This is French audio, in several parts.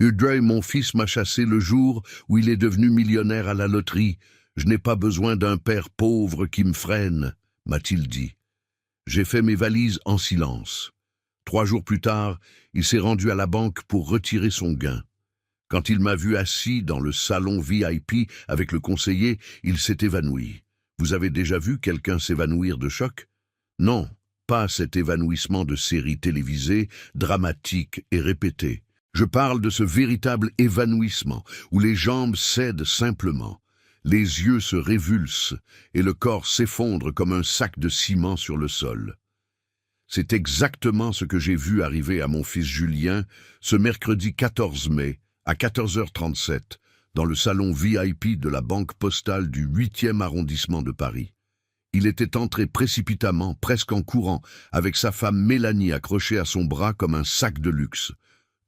Audrey, mon fils, m'a chassé le jour où il est devenu millionnaire à la loterie. Je n'ai pas besoin d'un père pauvre qui me freine, m'a-t-il dit. J'ai fait mes valises en silence. 3 jours plus tard, il s'est rendu à la banque pour retirer son gain. Quand il m'a vu assis dans le salon VIP avec le conseiller, il s'est évanoui. Vous avez déjà vu quelqu'un s'évanouir de choc? Non, pas cet évanouissement de série télévisée, dramatique et répété. Je parle de ce véritable évanouissement où les jambes cèdent simplement, les yeux se révulsent et le corps s'effondre comme un sac de ciment sur le sol. C'est exactement ce que j'ai vu arriver à mon fils Julien ce mercredi 14 mai à 14h37 dans le salon VIP de la Banque Postale du 8e arrondissement de Paris. Il était entré précipitamment, presque en courant, avec sa femme Mélanie accrochée à son bras comme un sac de luxe.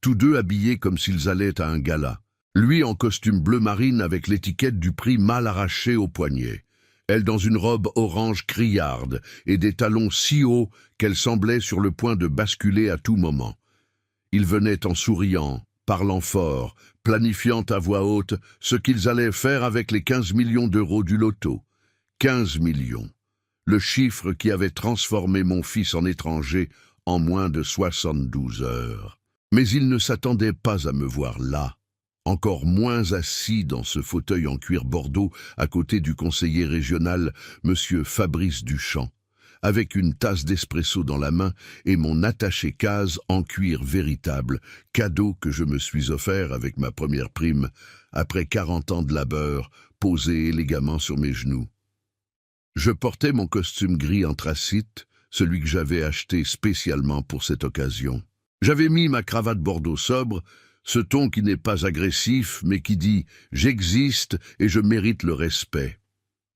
Tous deux habillés comme s'ils allaient à un gala. Lui en costume bleu marine avec l'étiquette du prix mal arrachée au poignet. Elle dans une robe orange criarde et des talons si hauts qu'elle semblait sur le point de basculer à tout moment. Ils venaient en souriant, parlant fort, planifiant à voix haute ce qu'ils allaient faire avec les 15 millions d'euros du loto. 15 millions. Le chiffre qui avait transformé mon fils en étranger en moins de 72 heures. Mais ils ne s'attendaient pas à me voir là, encore moins assis dans ce fauteuil en cuir bordeaux à côté du conseiller régional, monsieur Fabrice Duchamp, avec une tasse d'espresso dans la main et mon attaché-case en cuir véritable, cadeau que je me suis offert avec ma première prime, après 40 ans de labeur, posé élégamment sur mes genoux. Je portais mon costume gris anthracite, celui que j'avais acheté spécialement pour cette occasion. J'avais mis ma cravate bordeaux sobre, ce ton qui n'est pas agressif, mais qui dit « j'existe et je mérite le respect ».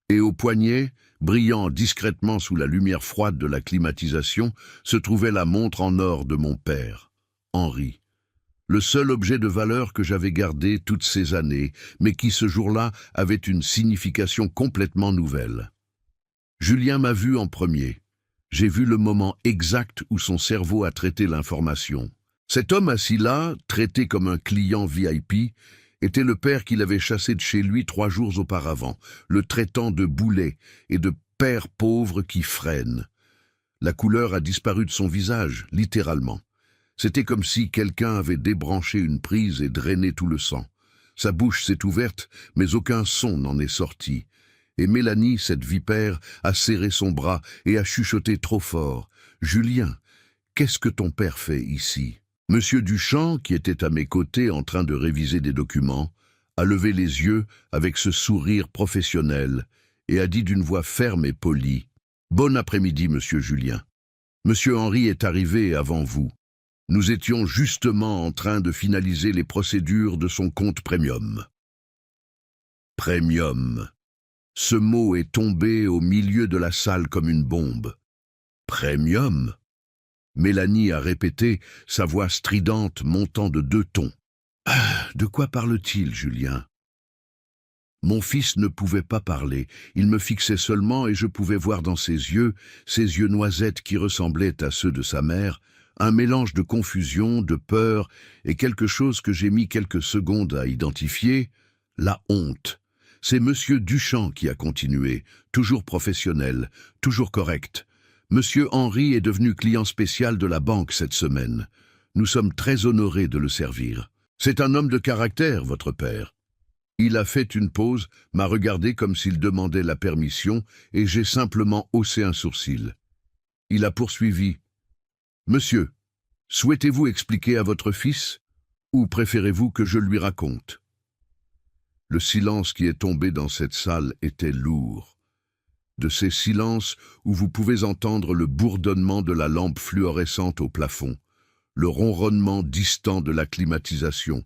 Et au poignet, brillant discrètement sous la lumière froide de la climatisation, se trouvait la montre en or de mon père, Henri. Le seul objet de valeur que j'avais gardé toutes ces années, mais qui ce jour-là avait une signification complètement nouvelle. Julien m'a vu en premier. J'ai vu le moment exact où son cerveau a traité l'information. Cet homme assis là, traité comme un client VIP, était le père qu'il avait chassé de chez lui 3 jours auparavant, le traitant de boulet et de père pauvre qui freine. La couleur a disparu de son visage, littéralement. C'était comme si quelqu'un avait débranché une prise et drainé tout le sang. Sa bouche s'est ouverte, mais aucun son n'en est sorti. Et Mélanie, cette vipère, a serré son bras et a chuchoté trop fort. « Julien, qu'est-ce que ton père fait ici ?» Monsieur Duchamp, qui était à mes côtés en train de réviser des documents, a levé les yeux avec ce sourire professionnel et a dit d'une voix ferme et polie « Bon après-midi, monsieur Julien. Monsieur Henri est arrivé avant vous. Nous étions justement en train de finaliser les procédures de son compte premium. » Premium. Ce mot est tombé au milieu de la salle comme une bombe. Premium. Mélanie a répété, sa voix stridente montant de 2 tons. « De quoi parle-t-il, Julien ?» Mon fils ne pouvait pas parler, il me fixait seulement et je pouvais voir dans ses yeux noisettes qui ressemblaient à ceux de sa mère, un mélange de confusion, de peur et quelque chose que j'ai mis quelques secondes à identifier, la honte. C'est monsieur Duchamp qui a continué, toujours professionnel, toujours correct. Monsieur Henri est devenu client spécial de la banque cette semaine. Nous sommes très honorés de le servir. C'est un homme de caractère, votre père. Il a fait une pause, m'a regardé comme s'il demandait la permission, et j'ai simplement haussé un sourcil. Il a poursuivi. « Monsieur, souhaitez-vous expliquer à votre fils, ou préférez-vous que je lui raconte ?» Le silence qui est tombé dans cette salle était lourd. De ces silences où vous pouvez entendre le bourdonnement de la lampe fluorescente au plafond, le ronronnement distant de la climatisation,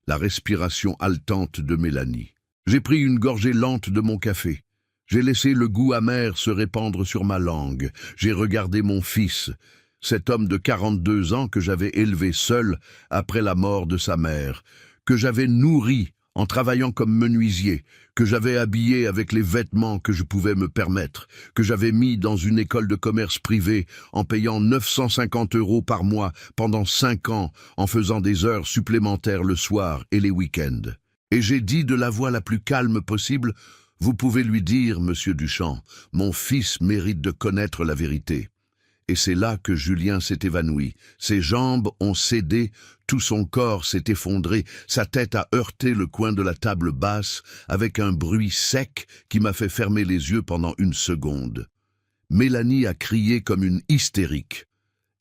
la respiration haletante de Mélanie. J'ai pris une gorgée lente de mon café. J'ai laissé le goût amer se répandre sur ma langue. J'ai regardé mon fils, cet homme de 42 ans que j'avais élevé seul après la mort de sa mère, que j'avais nourri en travaillant comme menuisier, que j'avais habillé avec les vêtements que je pouvais me permettre, que j'avais mis dans une école de commerce privée en payant 950 € par mois pendant 5 ans, en faisant des heures supplémentaires le soir et les week-ends. Et j'ai dit de la voix la plus calme possible, « Vous pouvez lui dire, monsieur Duchamp, mon fils mérite de connaître la vérité. » Et c'est là que Julien s'est évanoui. Ses jambes ont cédé, tout son corps s'est effondré, sa tête a heurté le coin de la table basse avec un bruit sec qui m'a fait fermer les yeux pendant 1 seconde. Mélanie a crié comme une hystérique.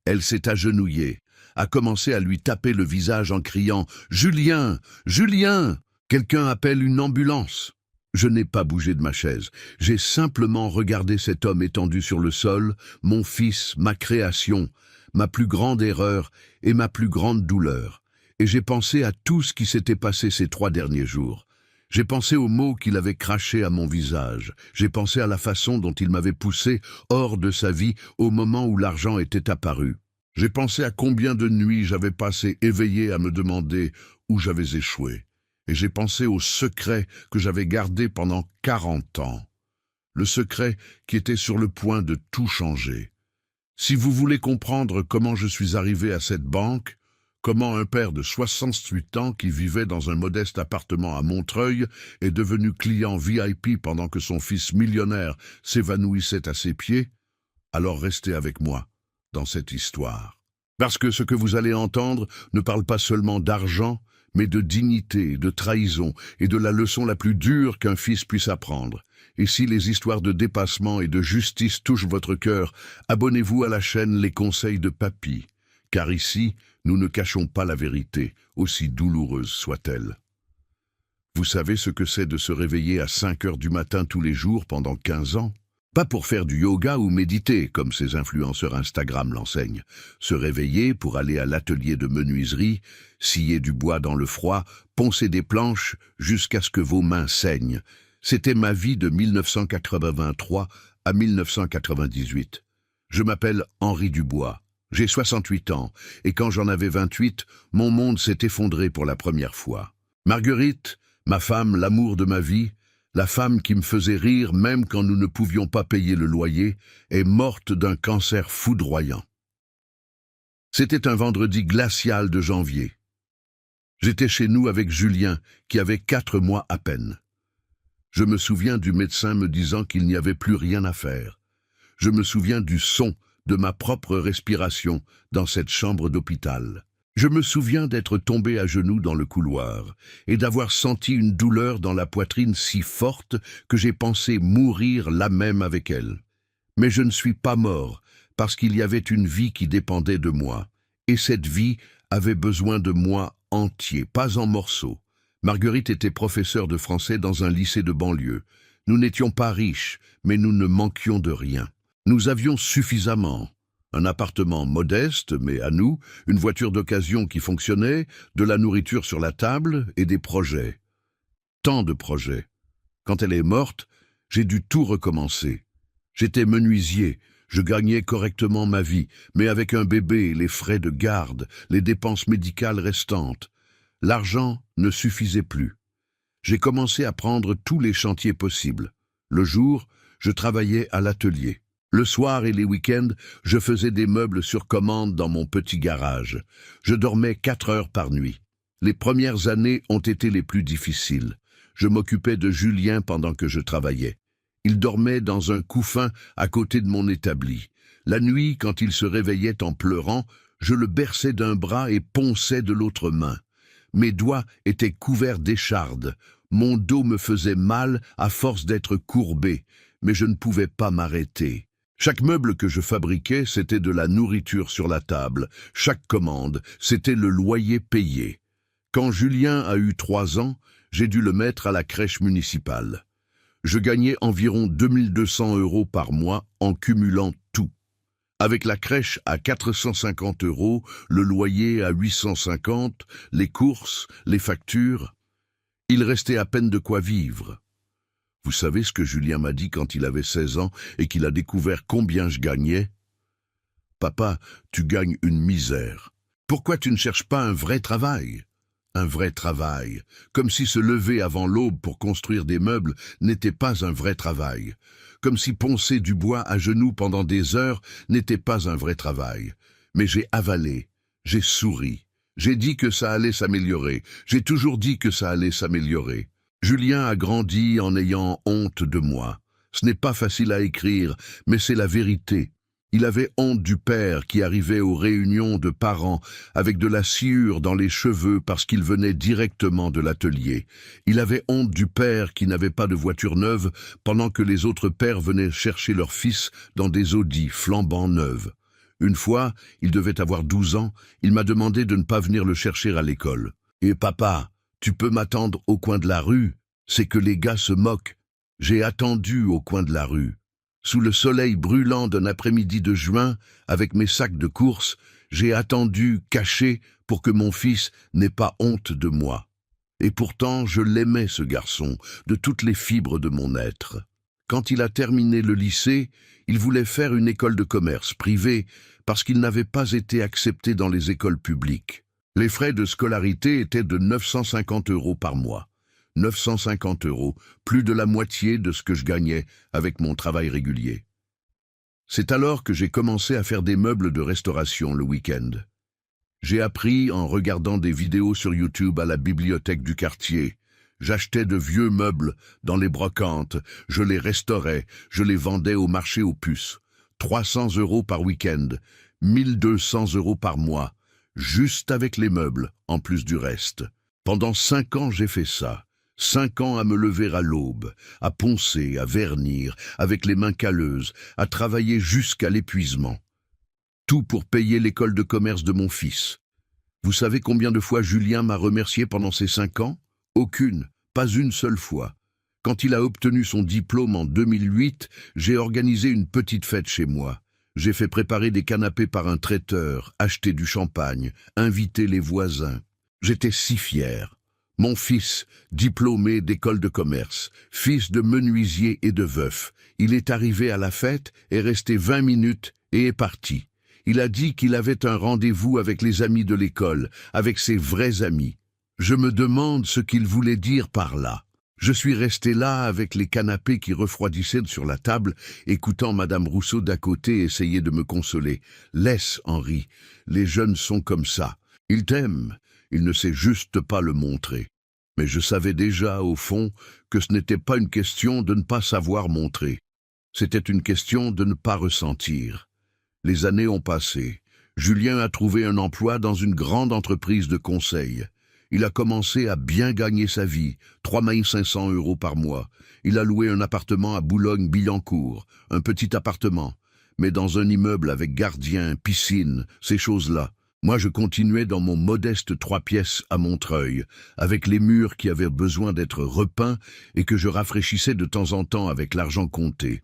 Elle s'est agenouillée, a commencé à lui taper le visage en criant « Julien! Julien! Quelqu'un appelle une ambulance !» Je n'ai pas bougé de ma chaise. J'ai simplement regardé cet homme étendu sur le sol, mon fils, ma création, ma plus grande erreur et ma plus grande douleur. Et j'ai pensé à tout ce qui s'était passé ces 3 derniers jours. J'ai pensé aux mots qu'il avait crachés à mon visage. J'ai pensé à la façon dont il m'avait poussé hors de sa vie au moment où l'argent était apparu. J'ai pensé à combien de nuits j'avais passé éveillé à me demander où j'avais échoué. Et j'ai pensé au secret que j'avais gardé pendant 40 ans. Le secret qui était sur le point de tout changer. Si vous voulez comprendre comment je suis arrivé à cette banque, comment un père de 68 ans qui vivait dans un modeste appartement à Montreuil est devenu client VIP pendant que son fils millionnaire s'évanouissait à ses pieds, alors restez avec moi dans cette histoire. Parce que ce que vous allez entendre ne parle pas seulement d'argent, mais de dignité, de trahison et de la leçon la plus dure qu'un fils puisse apprendre. Et si les histoires de dépassement et de justice touchent votre cœur, abonnez-vous à la chaîne Les Conseils de Papy, car ici, nous ne cachons pas la vérité, aussi douloureuse soit-elle. Vous savez ce que c'est de se réveiller à 5 heures du matin tous les jours pendant 15 ans ? Pas pour faire du yoga ou méditer, comme ces influenceurs Instagram l'enseignent. Se réveiller pour aller à l'atelier de menuiserie, scier du bois dans le froid, poncer des planches jusqu'à ce que vos mains saignent. C'était ma vie de 1983 à 1998. Je m'appelle Henri Dubois. J'ai 68 ans, et quand j'en avais 28, mon monde s'est effondré pour la première fois. Marguerite, ma femme, l'amour de ma vie, la femme qui me faisait rire même quand nous ne pouvions pas payer le loyer, est morte d'un cancer foudroyant. C'était un vendredi glacial de janvier. J'étais chez nous avec Julien, qui avait 4 mois à peine. Je me souviens du médecin me disant qu'il n'y avait plus rien à faire. Je me souviens du son de ma propre respiration dans cette chambre d'hôpital. Je me souviens d'être tombé à genoux dans le couloir et d'avoir senti une douleur dans la poitrine si forte que j'ai pensé mourir là même avec elle. Mais je ne suis pas mort parce qu'il y avait une vie qui dépendait de moi. Et cette vie avait besoin de moi entier, pas en morceaux. Marguerite était professeure de français dans un lycée de banlieue. Nous n'étions pas riches, mais nous ne manquions de rien. Nous avions suffisamment. Un appartement modeste, mais à nous, une voiture d'occasion qui fonctionnait, de la nourriture sur la table et des projets. Tant de projets. Quand elle est morte, j'ai dû tout recommencer. J'étais menuisier, je gagnais correctement ma vie, mais avec un bébé, les frais de garde, les dépenses médicales restantes. L'argent ne suffisait plus. J'ai commencé à prendre tous les chantiers possibles. Le jour, je travaillais à l'atelier. Le soir et les week-ends, je faisais des meubles sur commande dans mon petit garage. Je dormais 4 heures par nuit. Les premières années ont été les plus difficiles. Je m'occupais de Julien pendant que je travaillais. Il dormait dans un couffin à côté de mon établi. La nuit, quand il se réveillait en pleurant, je le berçais d'un bras et ponçais de l'autre main. Mes doigts étaient couverts d'échardes. Mon dos me faisait mal à force d'être courbé, mais je ne pouvais pas m'arrêter. Chaque meuble que je fabriquais, c'était de la nourriture sur la table. Chaque commande, c'était le loyer payé. Quand Julien a eu 3 ans, j'ai dû le mettre à la crèche municipale. Je gagnais environ 2200 € par mois en cumulant tout. Avec la crèche à 450 €, le loyer à 850, les courses, les factures, il restait à peine de quoi vivre. Vous savez ce que Julien m'a dit quand il avait 16 ans et qu'il a découvert combien je gagnais ? « Papa, tu gagnes une misère. Pourquoi tu ne cherches pas un vrai travail ? un vrai travail, comme si se lever avant l'aube pour construire des meubles n'était pas un vrai travail, comme si poncer du bois à genoux pendant des heures n'était pas un vrai travail. Mais j'ai avalé, j'ai souri, j'ai dit que ça allait s'améliorer, j'ai toujours dit que ça allait s'améliorer. Julien a grandi en ayant honte de moi. Ce n'est pas facile à écrire, mais c'est la vérité. Il avait honte du père qui arrivait aux réunions de parents avec de la sciure dans les cheveux parce qu'il venait directement de l'atelier. Il avait honte du père qui n'avait pas de voiture neuve pendant que les autres pères venaient chercher leurs fils dans des Audi flambant neuves. Une fois, il devait avoir 12 ans, il m'a demandé de ne pas venir le chercher à l'école. « Et papa, tu peux m'attendre au coin de la rue, c'est que les gars se moquent. » J'ai attendu au coin de la rue. Sous le soleil brûlant d'un après-midi de juin, avec mes sacs de course, j'ai attendu, caché, pour que mon fils n'ait pas honte de moi. Et pourtant, je l'aimais, ce garçon, de toutes les fibres de mon être. Quand il a terminé le lycée, il voulait faire une école de commerce privée parce qu'il n'avait pas été accepté dans les écoles publiques. Les frais de scolarité étaient de 950 € par mois. 950 €, plus de la moitié de ce que je gagnais avec mon travail régulier. C'est alors que j'ai commencé à faire des meubles de restauration le week-end. J'ai appris en regardant des vidéos sur YouTube à la bibliothèque du quartier. J'achetais de vieux meubles dans les brocantes, je les restaurais, je les vendais au marché aux puces. 300 € par week-end, 1200 € par mois, juste avec les meubles, en plus du reste. Pendant 5 ans, j'ai fait ça. 5 ans à me lever à l'aube, à poncer, à vernir, avec les mains calleuses, à travailler jusqu'à l'épuisement. Tout pour payer l'école de commerce de mon fils. Vous savez combien de fois Julien m'a remercié pendant ces 5 ans? Aucune, pas une seule fois. Quand il a obtenu son diplôme en 2008, j'ai organisé une petite fête chez moi. J'ai fait préparer des canapés par un traiteur, acheté du champagne, invité les voisins. J'étais si fier. Mon fils, diplômé d'école de commerce, fils de menuisier et de veuf, il est arrivé à la fête, est resté 20 minutes et est parti. Il a dit qu'il avait un rendez-vous avec les amis de l'école, avec ses vrais amis. Je me demande ce qu'il voulait dire par là. Je suis resté là avec les canapés qui refroidissaient sur la table, écoutant Madame Rousseau d'à côté essayer de me consoler. « Laisse, Henri, les jeunes sont comme ça. Ils t'aiment. Il ne sait juste pas le montrer. » Mais je savais déjà, au fond, que ce n'était pas une question de ne pas savoir montrer. C'était une question de ne pas ressentir. Les années ont passé. Julien a trouvé un emploi dans une grande entreprise de conseil. Il a commencé à bien gagner sa vie, 3 500 € par mois. Il a loué un appartement à Boulogne-Billancourt, un petit appartement, mais dans un immeuble avec gardien, piscine, ces choses-là. Moi, je continuais dans mon modeste 3 pièces à Montreuil, avec les murs qui avaient besoin d'être repeints et que je rafraîchissais de temps en temps avec l'argent compté.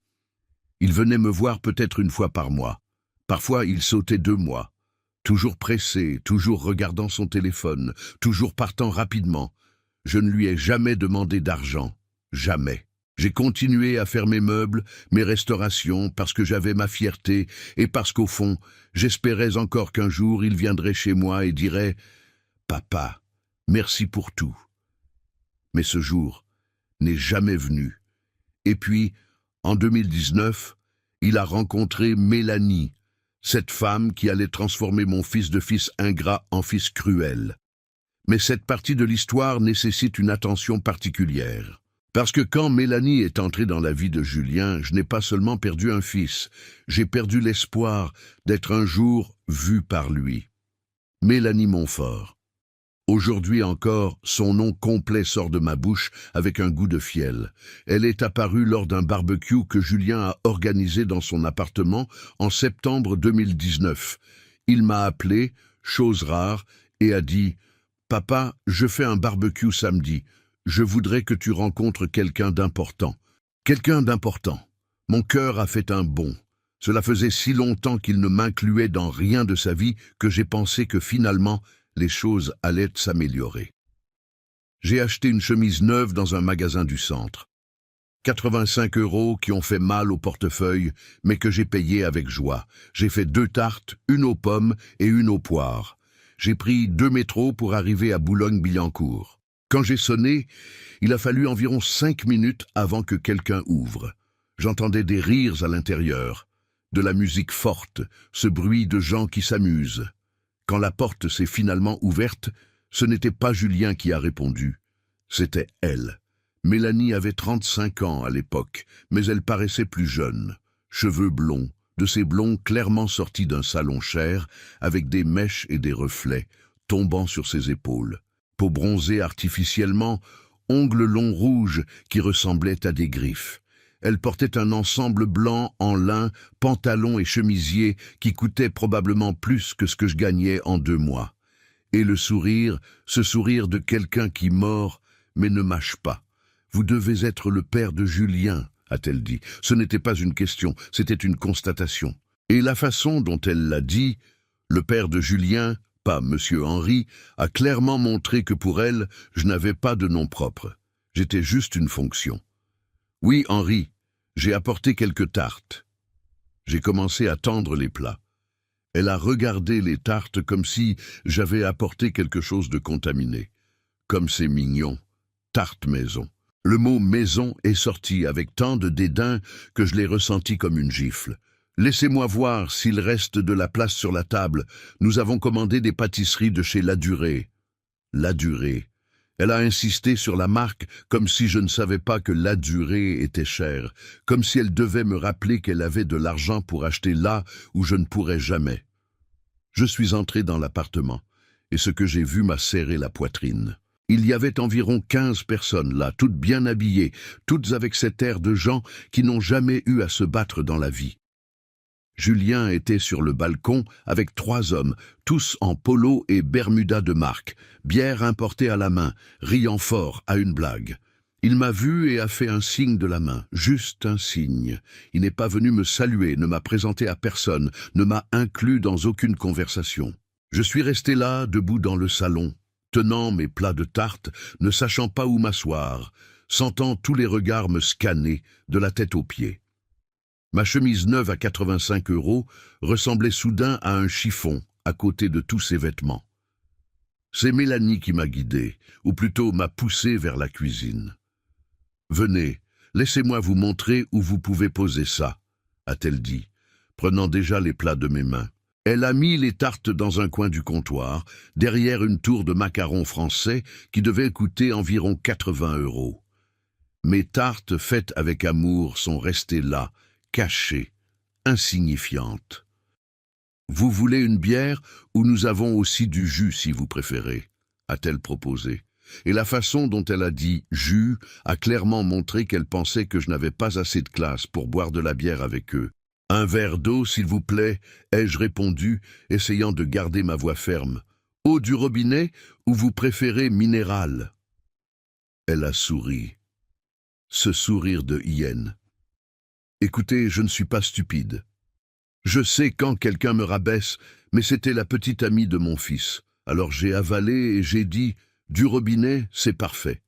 Il venait me voir peut-être une fois par mois. Parfois, il sautait 2 mois. Toujours pressé, toujours regardant son téléphone, toujours partant rapidement. Je ne lui ai jamais demandé d'argent. Jamais. J'ai continué à faire mes meubles, mes restaurations, parce que j'avais ma fierté et parce qu'au fond, j'espérais encore qu'un jour il viendrait chez moi et dirait « Papa, merci pour tout ». Mais ce jour n'est jamais venu. Et puis, en 2019, il a rencontré Mélanie, cette femme qui allait transformer mon fils de fils ingrat en fils cruel. Mais cette partie de l'histoire nécessite une attention particulière. Parce que quand Mélanie est entrée dans la vie de Julien, je n'ai pas seulement perdu un fils, j'ai perdu l'espoir d'être un jour vu par lui. Mélanie Montfort. Aujourd'hui encore, son nom complet sort de ma bouche avec un goût de fiel. Elle est apparue lors d'un barbecue que Julien a organisé dans son appartement en septembre 2019. Il m'a appelé, chose rare, et a dit « Papa, je fais un barbecue samedi. Je voudrais que tu rencontres quelqu'un d'important. » Quelqu'un d'important. Mon cœur a fait un bond. Cela faisait si longtemps qu'il ne m'incluait dans rien de sa vie que j'ai pensé que finalement, les choses allaient s'améliorer. J'ai acheté une chemise neuve dans un magasin du centre. 85 € qui ont fait mal au portefeuille, mais que j'ai payé avec joie. J'ai fait 2 tartes, une aux pommes et une aux poires. J'ai pris 2 métros pour arriver à Boulogne-Billancourt. Quand j'ai sonné, il a fallu environ 5 minutes avant que quelqu'un ouvre. J'entendais des rires à l'intérieur, de la musique forte, ce bruit de gens qui s'amusent. Quand la porte s'est finalement ouverte, ce n'était pas Julien qui a répondu, c'était elle. Mélanie avait 35 ans à l'époque, mais elle paraissait plus jeune. Cheveux blonds, de ces blonds clairement sortis d'un salon cher, avec des mèches et des reflets, tombant sur ses épaules. Peau bronzée artificiellement, ongles longs rouges qui ressemblaient à des griffes. Elle portait un ensemble blanc en lin, pantalon et chemisier qui coûtait probablement plus que ce que je gagnais en 2 mois. Et le sourire, ce sourire de quelqu'un qui mord, mais ne mâche pas. « Vous devez être le père de Julien », a-t-elle dit. Ce n'était pas une question, c'était une constatation. Et la façon dont elle l'a dit, le père de Julien, pas Monsieur Henri, a clairement montré que pour elle, je n'avais pas de nom propre. J'étais juste une fonction. Oui, Henri, j'ai apporté quelques tartes. J'ai commencé à tendre les plats. Elle a regardé les tartes comme si j'avais apporté quelque chose de contaminé. Comme c'est mignon. Tarte maison. Le mot « maison » est sorti avec tant de dédain que je l'ai ressenti comme une gifle. Laissez-moi voir s'il reste de la place sur la table. Nous avons commandé des pâtisseries de chez Ladurée. Ladurée. Elle a insisté sur la marque comme si je ne savais pas que Ladurée était chère, comme si elle devait me rappeler qu'elle avait de l'argent pour acheter là où je ne pourrais jamais. Je suis entré dans l'appartement, et ce que j'ai vu m'a serré la poitrine. Il y avait environ 15 personnes là, toutes bien habillées, toutes avec cet air de gens qui n'ont jamais eu à se battre dans la vie. Julien était sur le balcon avec 3 hommes, tous en polo et bermuda de marque, bière importée à la main, riant fort à une blague. Il m'a vu et a fait un signe de la main, juste un signe. Il n'est pas venu me saluer, ne m'a présenté à personne, ne m'a inclus dans aucune conversation. Je suis resté là, debout dans le salon, tenant mes plats de tarte, ne sachant pas où m'asseoir, sentant tous les regards me scanner, de la tête aux pieds. Ma chemise neuve à 85 € ressemblait soudain à un chiffon, à côté de tous ses vêtements. C'est Mélanie qui m'a guidé, ou plutôt m'a poussé vers la cuisine. « Venez, laissez-moi vous montrer où vous pouvez poser ça », a-t-elle dit, prenant déjà les plats de mes mains. Elle a mis les tartes dans un coin du comptoir, derrière une tour de macarons français qui devait coûter environ 80 €. Mes tartes faites avec amour sont restées là, cachées, insignifiantes. « Vous voulez une bière ou nous avons aussi du jus si vous préférez ?» a-t-elle proposé. Et la façon dont elle a dit « jus » a clairement montré qu'elle pensait que je n'avais pas assez de classe pour boire de la bière avec eux. « Un verre d'eau, s'il vous plaît » ai-je répondu, essayant de garder ma voix ferme. « Eau du robinet ou vous préférez minérale ?» Elle a souri. Ce sourire de hyène. « Écoutez, je ne suis pas stupide. Je sais quand quelqu'un me rabaisse, mais c'était la petite amie de mon fils. Alors j'ai avalé et j'ai dit « du robinet, c'est parfait ».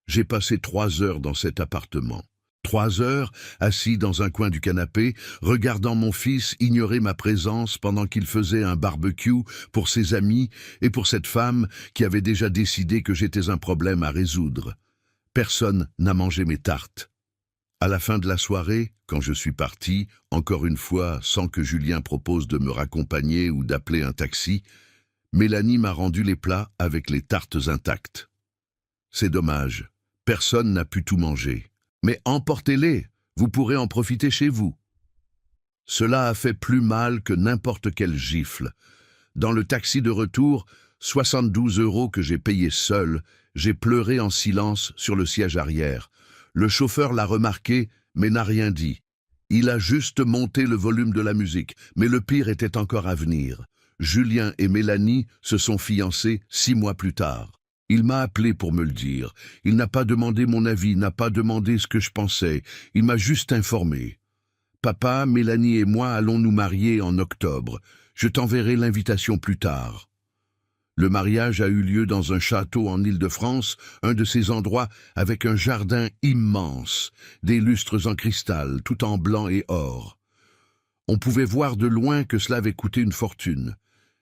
J'ai passé 3 heures dans cet appartement. 3 heures, assis dans un coin du canapé, regardant mon fils ignorer ma présence pendant qu'il faisait un barbecue pour ses amis et pour cette femme qui avait déjà décidé que j'étais un problème à résoudre. Personne n'a mangé mes tartes. À la fin de la soirée, quand je suis parti, encore une fois sans que Julien propose de me raccompagner ou d'appeler un taxi, Mélanie m'a rendu les plats avec les tartes intactes. C'est dommage, personne n'a pu tout manger. Mais emportez-les, vous pourrez en profiter chez vous. Cela a fait plus mal que n'importe quelle gifle. Dans le taxi de retour, 72 € que j'ai payé seul, j'ai pleuré en silence sur le siège arrière. Le chauffeur l'a remarqué, mais n'a rien dit. Il a juste monté le volume de la musique, mais le pire était encore à venir. Julien et Mélanie se sont fiancés 6 mois plus tard. Il m'a appelé pour me le dire. Il n'a pas demandé mon avis, n'a pas demandé ce que je pensais. Il m'a juste informé. Papa, Mélanie et moi allons nous marier en octobre. Je t'enverrai l'invitation plus tard. Le mariage a eu lieu dans un château en Île-de-France, un de ces endroits avec un jardin immense, des lustres en cristal, tout en blanc et or. On pouvait voir de loin que cela avait coûté une fortune.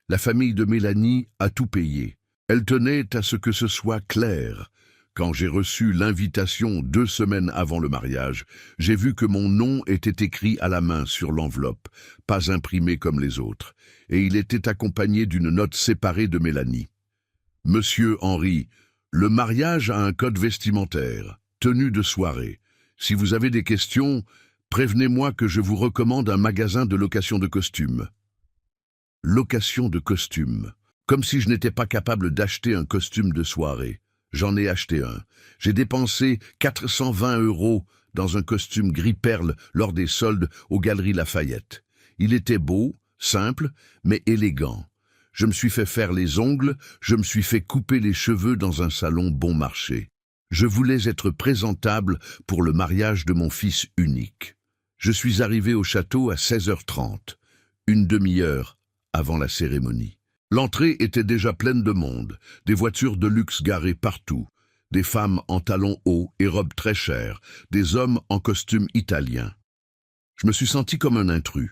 La famille de Mélanie a tout payé. Elle tenait à ce que ce soit clair. Quand j'ai reçu l'invitation 2 semaines avant le mariage, j'ai vu que mon nom était écrit à la main sur l'enveloppe, pas imprimé comme les autres, et il était accompagné d'une note séparée de Mélanie. Monsieur Henry, le mariage a un code vestimentaire, tenue de soirée. Si vous avez des questions, prévenez-moi que je vous recommande un magasin de location de costumes. Location de costumes. Comme si je n'étais pas capable d'acheter un costume de soirée. J'en ai acheté un. J'ai dépensé 420 € dans un costume gris perle lors des soldes aux Galeries Lafayette. Il était beau, simple, mais élégant. Je me suis fait faire les ongles, je me suis fait couper les cheveux dans un salon bon marché. Je voulais être présentable pour le mariage de mon fils unique. Je suis arrivé au château à 16h30, une demi-heure avant la cérémonie. L'entrée était déjà pleine de monde, des voitures de luxe garées partout, des femmes en talons hauts et robes très chères, des hommes en costume italien. Je me suis senti comme un intrus.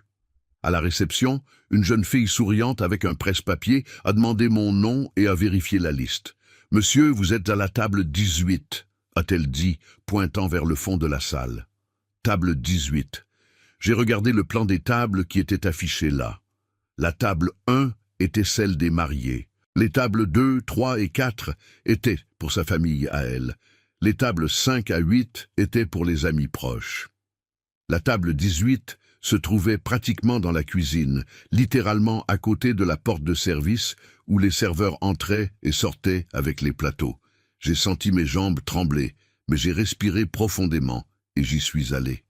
À la réception, une jeune fille souriante avec un presse-papier a demandé mon nom et a vérifié la liste. « Monsieur, vous êtes à la table 18, a-t-elle dit, pointant vers le fond de la salle. Table 18. J'ai regardé le plan des tables qui étaient affichées là. La table 1 était celle des mariés. Les tables 2, 3 et 4 étaient pour sa famille à elle. Les tables 5 à 8 étaient pour les amis proches. La table 18 se trouvait pratiquement dans la cuisine, littéralement à côté de la porte de service où les serveurs entraient et sortaient avec les plateaux. J'ai senti mes jambes trembler, mais j'ai respiré profondément et j'y suis allé.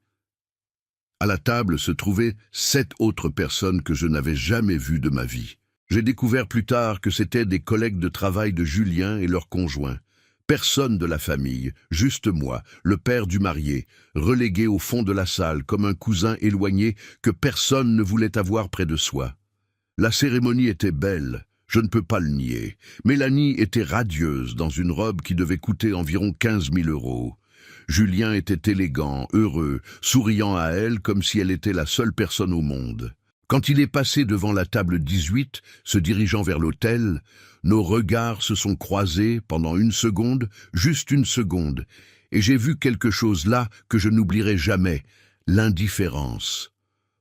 À la table se trouvaient 7 autres personnes que je n'avais jamais vues de ma vie. J'ai découvert plus tard que c'étaient des collègues de travail de Julien et leurs conjoints. Personne de la famille, juste moi, le père du marié, relégué au fond de la salle comme un cousin éloigné que personne ne voulait avoir près de soi. La cérémonie était belle, je ne peux pas le nier. Mélanie était radieuse dans une robe qui devait coûter environ 15 000 €. Julien était élégant, heureux, souriant à elle comme si elle était la seule personne au monde. Quand il est passé devant la table 18, se dirigeant vers l'autel, nos regards se sont croisés pendant une seconde, juste une seconde, et j'ai vu quelque chose là que je n'oublierai jamais, l'indifférence.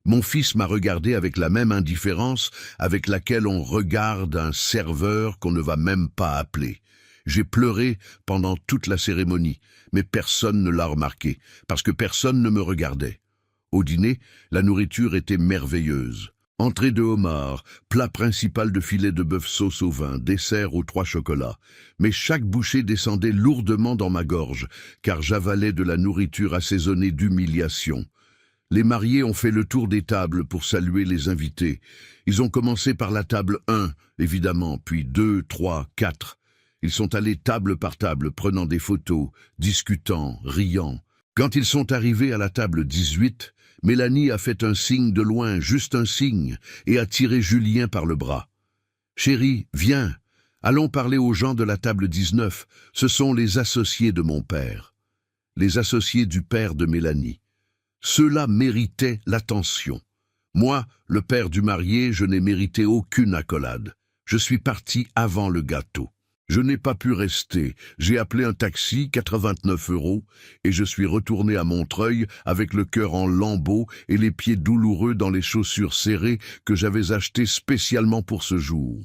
Mon fils m'a regardé avec la même indifférence avec laquelle on regarde un serveur qu'on ne va même pas appeler. J'ai pleuré pendant toute la cérémonie, mais personne ne l'a remarqué, parce que personne ne me regardait. Au dîner, la nourriture était merveilleuse. Entrée de homard, plat principal de filet de bœuf sauce au vin, dessert aux 3 chocolats. Mais chaque bouchée descendait lourdement dans ma gorge, car j'avalais de la nourriture assaisonnée d'humiliation. Les mariés ont fait le tour des tables pour saluer les invités. Ils ont commencé par la table 1, évidemment, puis 2, 3, 4. Ils sont allés table par table, prenant des photos, discutant, riant. Quand ils sont arrivés à la table 18, Mélanie a fait un signe de loin, juste un signe, et a tiré Julien par le bras. « Chérie, viens, allons parler aux gens de la table 19, ce sont les associés de mon père. » Les associés du père de Mélanie. Ceux-là méritaient l'attention. Moi, le père du marié, je n'ai mérité aucune accolade. Je suis parti avant le gâteau. Je n'ai pas pu rester, j'ai appelé un taxi, 89 €, et je suis retourné à Montreuil avec le cœur en lambeaux et les pieds douloureux dans les chaussures serrées que j'avais achetées spécialement pour ce jour.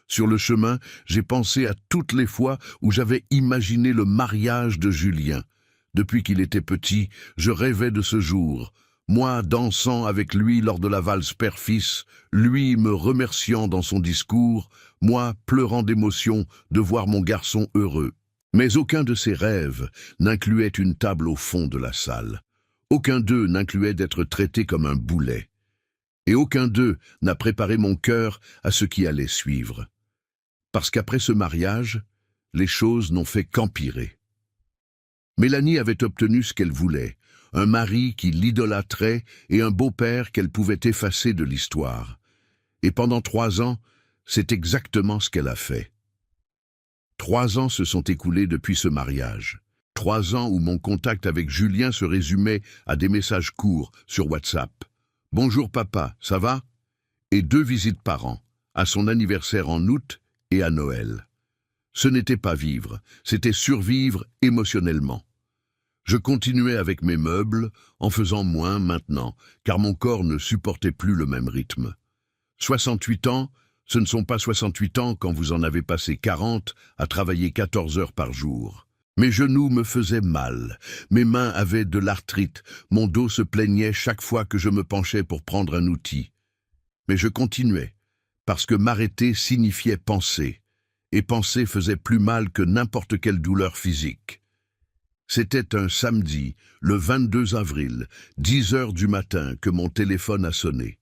Sur le chemin, j'ai pensé à toutes les fois où j'avais imaginé le mariage de Julien. Depuis qu'il était petit, je rêvais de ce jour. Moi dansant avec lui lors de la valse père-fils, lui me remerciant dans son discours, moi pleurant d'émotion de voir mon garçon heureux. Mais aucun de ces rêves n'incluait une table au fond de la salle. Aucun d'eux n'incluait d'être traité comme un boulet. Et aucun d'eux n'a préparé mon cœur à ce qui allait suivre. Parce qu'après ce mariage, les choses n'ont fait qu'empirer. Mélanie avait obtenu ce qu'elle voulait, un mari qui l'idolâtrait et un beau-père qu'elle pouvait effacer de l'histoire. Et pendant 3 ans, c'est exactement ce qu'elle a fait. 3 ans se sont écoulés depuis ce mariage. 3 ans où mon contact avec Julien se résumait à des messages courts sur WhatsApp. « Bonjour papa, ça va ?» et 2 visites par an, à son anniversaire en août et à Noël. Ce n'était pas vivre, c'était survivre émotionnellement. Je continuais avec mes meubles, en faisant moins maintenant, car mon corps ne supportait plus le même rythme. 68 ans, ce ne sont pas 68 ans quand vous en avez passé 40 à travailler 14 heures par jour. Mes genoux me faisaient mal, mes mains avaient de l'arthrite, mon dos se plaignait chaque fois que je me penchais pour prendre un outil. Mais je continuais, parce que m'arrêter signifiait penser, et penser faisait plus mal que n'importe quelle douleur physique. C'était un samedi, le 22 avril, 10 heures du matin, que mon téléphone a sonné.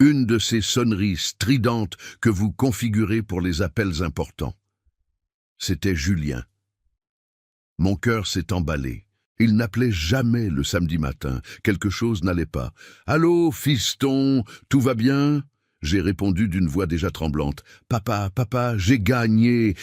Une de ces sonneries stridentes que vous configurez pour les appels importants. C'était Julien. Mon cœur s'est emballé. Il n'appelait jamais le samedi matin. Quelque chose n'allait pas. « Allô, fiston, tout va bien ?» J'ai répondu d'une voix déjà tremblante. « Papa, papa, j'ai gagné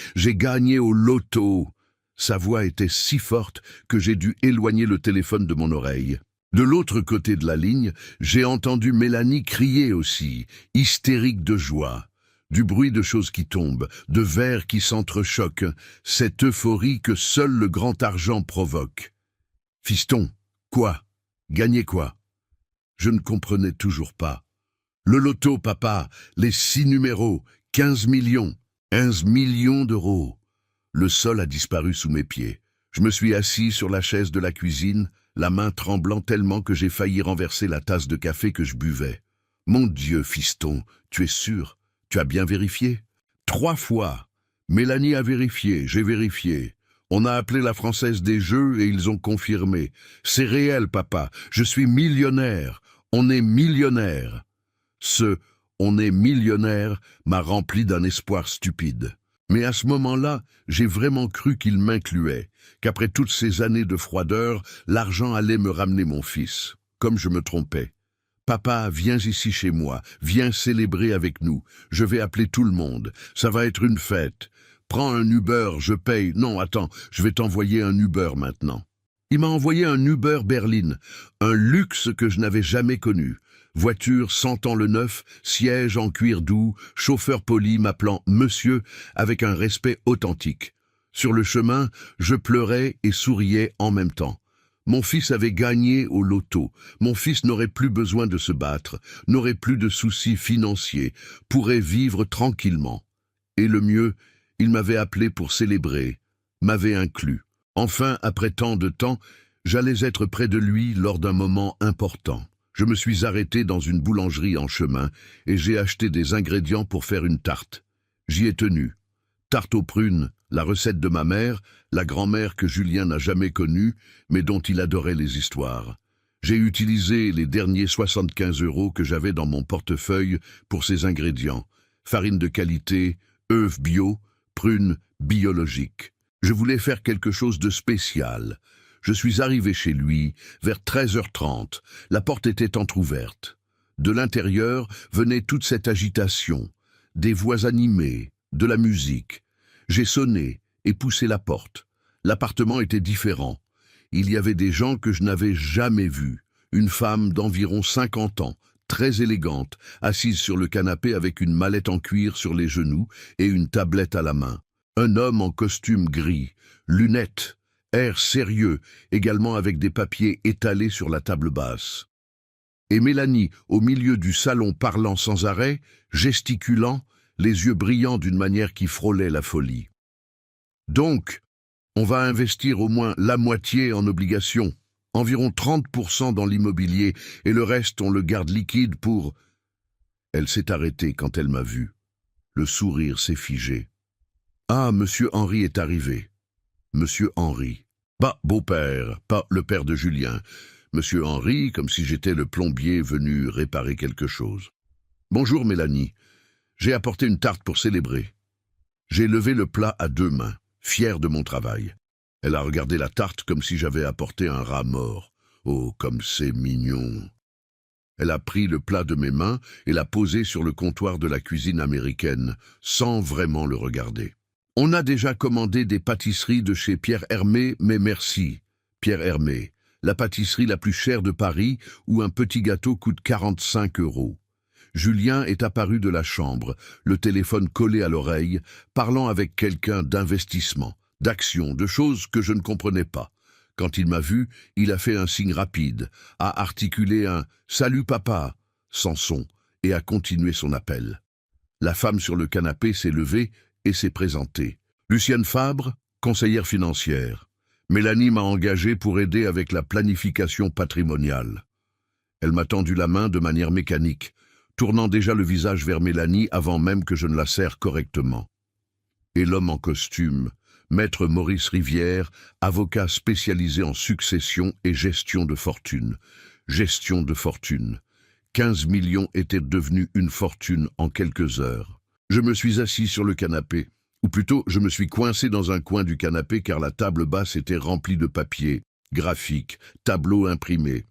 au loto !» Sa voix était si forte que j'ai dû éloigner le téléphone de mon oreille. De l'autre côté de la ligne, j'ai entendu Mélanie crier aussi, hystérique de joie. Du bruit de choses qui tombent, de verres qui s'entrechoquent, cette euphorie que seul le grand argent provoque. « Fiston, quoi? Gagner quoi ?» Je ne comprenais toujours pas. « Le loto, papa, les 6 numéros, 15 millions, 15 millions d'euros. » Le sol a disparu sous mes pieds. Je me suis assis sur la chaise de la cuisine, la main tremblant tellement que j'ai failli renverser la tasse de café que je buvais. « Mon Dieu, fiston, tu es sûr? Tu as bien vérifié ?» 3 fois. Mélanie a vérifié, j'ai vérifié. On a appelé la Française des Jeux et ils ont confirmé. C'est réel, papa, je suis millionnaire. On est millionnaire. Ce « on est millionnaire » m'a rempli d'un espoir stupide. Mais à ce moment-là, j'ai vraiment cru qu'il m'incluait, qu'après toutes ces années de froideur, l'argent allait me ramener mon fils. Comme je me trompais. « Papa, viens ici chez moi, viens célébrer avec nous. Je vais appeler tout le monde. Ça va être une fête. Prends un Uber, je paye. Non, attends, je vais t'envoyer un Uber maintenant. » Il m'a envoyé un Uber berline, un luxe que je n'avais jamais connu. Voiture sentant le neuf, siège en cuir doux, chauffeur poli m'appelant « monsieur » avec un respect authentique. Sur le chemin, je pleurais et souriais en même temps. Mon fils avait gagné au loto. Mon fils n'aurait plus besoin de se battre, n'aurait plus de soucis financiers, pourrait vivre tranquillement. Et le mieux, il m'avait appelé pour célébrer, m'avait inclus. Enfin, après tant de temps, j'allais être près de lui lors d'un moment important. Je me suis arrêté dans une boulangerie en chemin et j'ai acheté des ingrédients pour faire une tarte. J'y ai tenu. Tarte aux prunes, la recette de ma mère, la grand-mère que Julien n'a jamais connue, mais dont il adorait les histoires. J'ai utilisé les derniers 75 € que j'avais dans mon portefeuille pour ces ingrédients. Farine de qualité, œufs bio, prunes biologiques. Je voulais faire quelque chose de spécial. Je suis arrivé chez lui vers 13h30. La porte était entr'ouverte. De l'intérieur venait toute cette agitation, des voix animées, de la musique. J'ai sonné et poussé la porte. L'appartement était différent. Il y avait des gens que je n'avais jamais vus. Une femme d'environ 50 ans, très élégante, assise sur le canapé avec une mallette en cuir sur les genoux et une tablette à la main. Un homme en costume gris, lunettes, air sérieux, également avec des papiers étalés sur la table basse. Et Mélanie, au milieu du salon parlant sans arrêt, gesticulant, les yeux brillants d'une manière qui frôlait la folie. Donc, on va investir au moins la moitié en obligations, environ 30% dans l'immobilier, et le reste on le garde liquide pour... Elle s'est arrêtée quand elle m'a vu. Le sourire s'est figé. Ah, Monsieur Henri est arrivé. Monsieur Henri. Bah, beau-père, pas le père de Julien. Monsieur Henri, comme si j'étais le plombier venu réparer quelque chose. Bonjour Mélanie. J'ai apporté une tarte pour célébrer. J'ai levé le plat à 2 mains, fier de mon travail. Elle a regardé la tarte comme si j'avais apporté un rat mort. Oh, comme c'est mignon. Elle a pris le plat de mes mains et l'a posé sur le comptoir de la cuisine américaine, sans vraiment le regarder. On a déjà commandé des pâtisseries de chez Pierre Hermé, mais merci. Pierre Hermé, la pâtisserie la plus chère de Paris, où un petit gâteau coûte 45 €. Julien est apparu de la chambre, le téléphone collé à l'oreille, parlant avec quelqu'un d'investissement, d'action, de choses que je ne comprenais pas. Quand il m'a vu, il a fait un signe rapide, a articulé un « Salut papa » sans son, et a continué son appel. La femme sur le canapé s'est levée et s'est présentée. Lucienne Fabre, conseillère financière. Mélanie m'a engagé pour aider avec la planification patrimoniale. Elle m'a tendu la main de manière mécanique, tournant déjà le visage vers Mélanie avant même que je ne la serre correctement. Et l'homme en costume, maître Maurice Rivière, avocat spécialisé en succession et gestion de fortune. Gestion de fortune. 15 millions étaient devenus une fortune en quelques heures. Je me suis assis sur le canapé, ou plutôt je me suis coincé dans un coin du canapé car la table basse était remplie de papiers, graphiques, tableaux imprimés.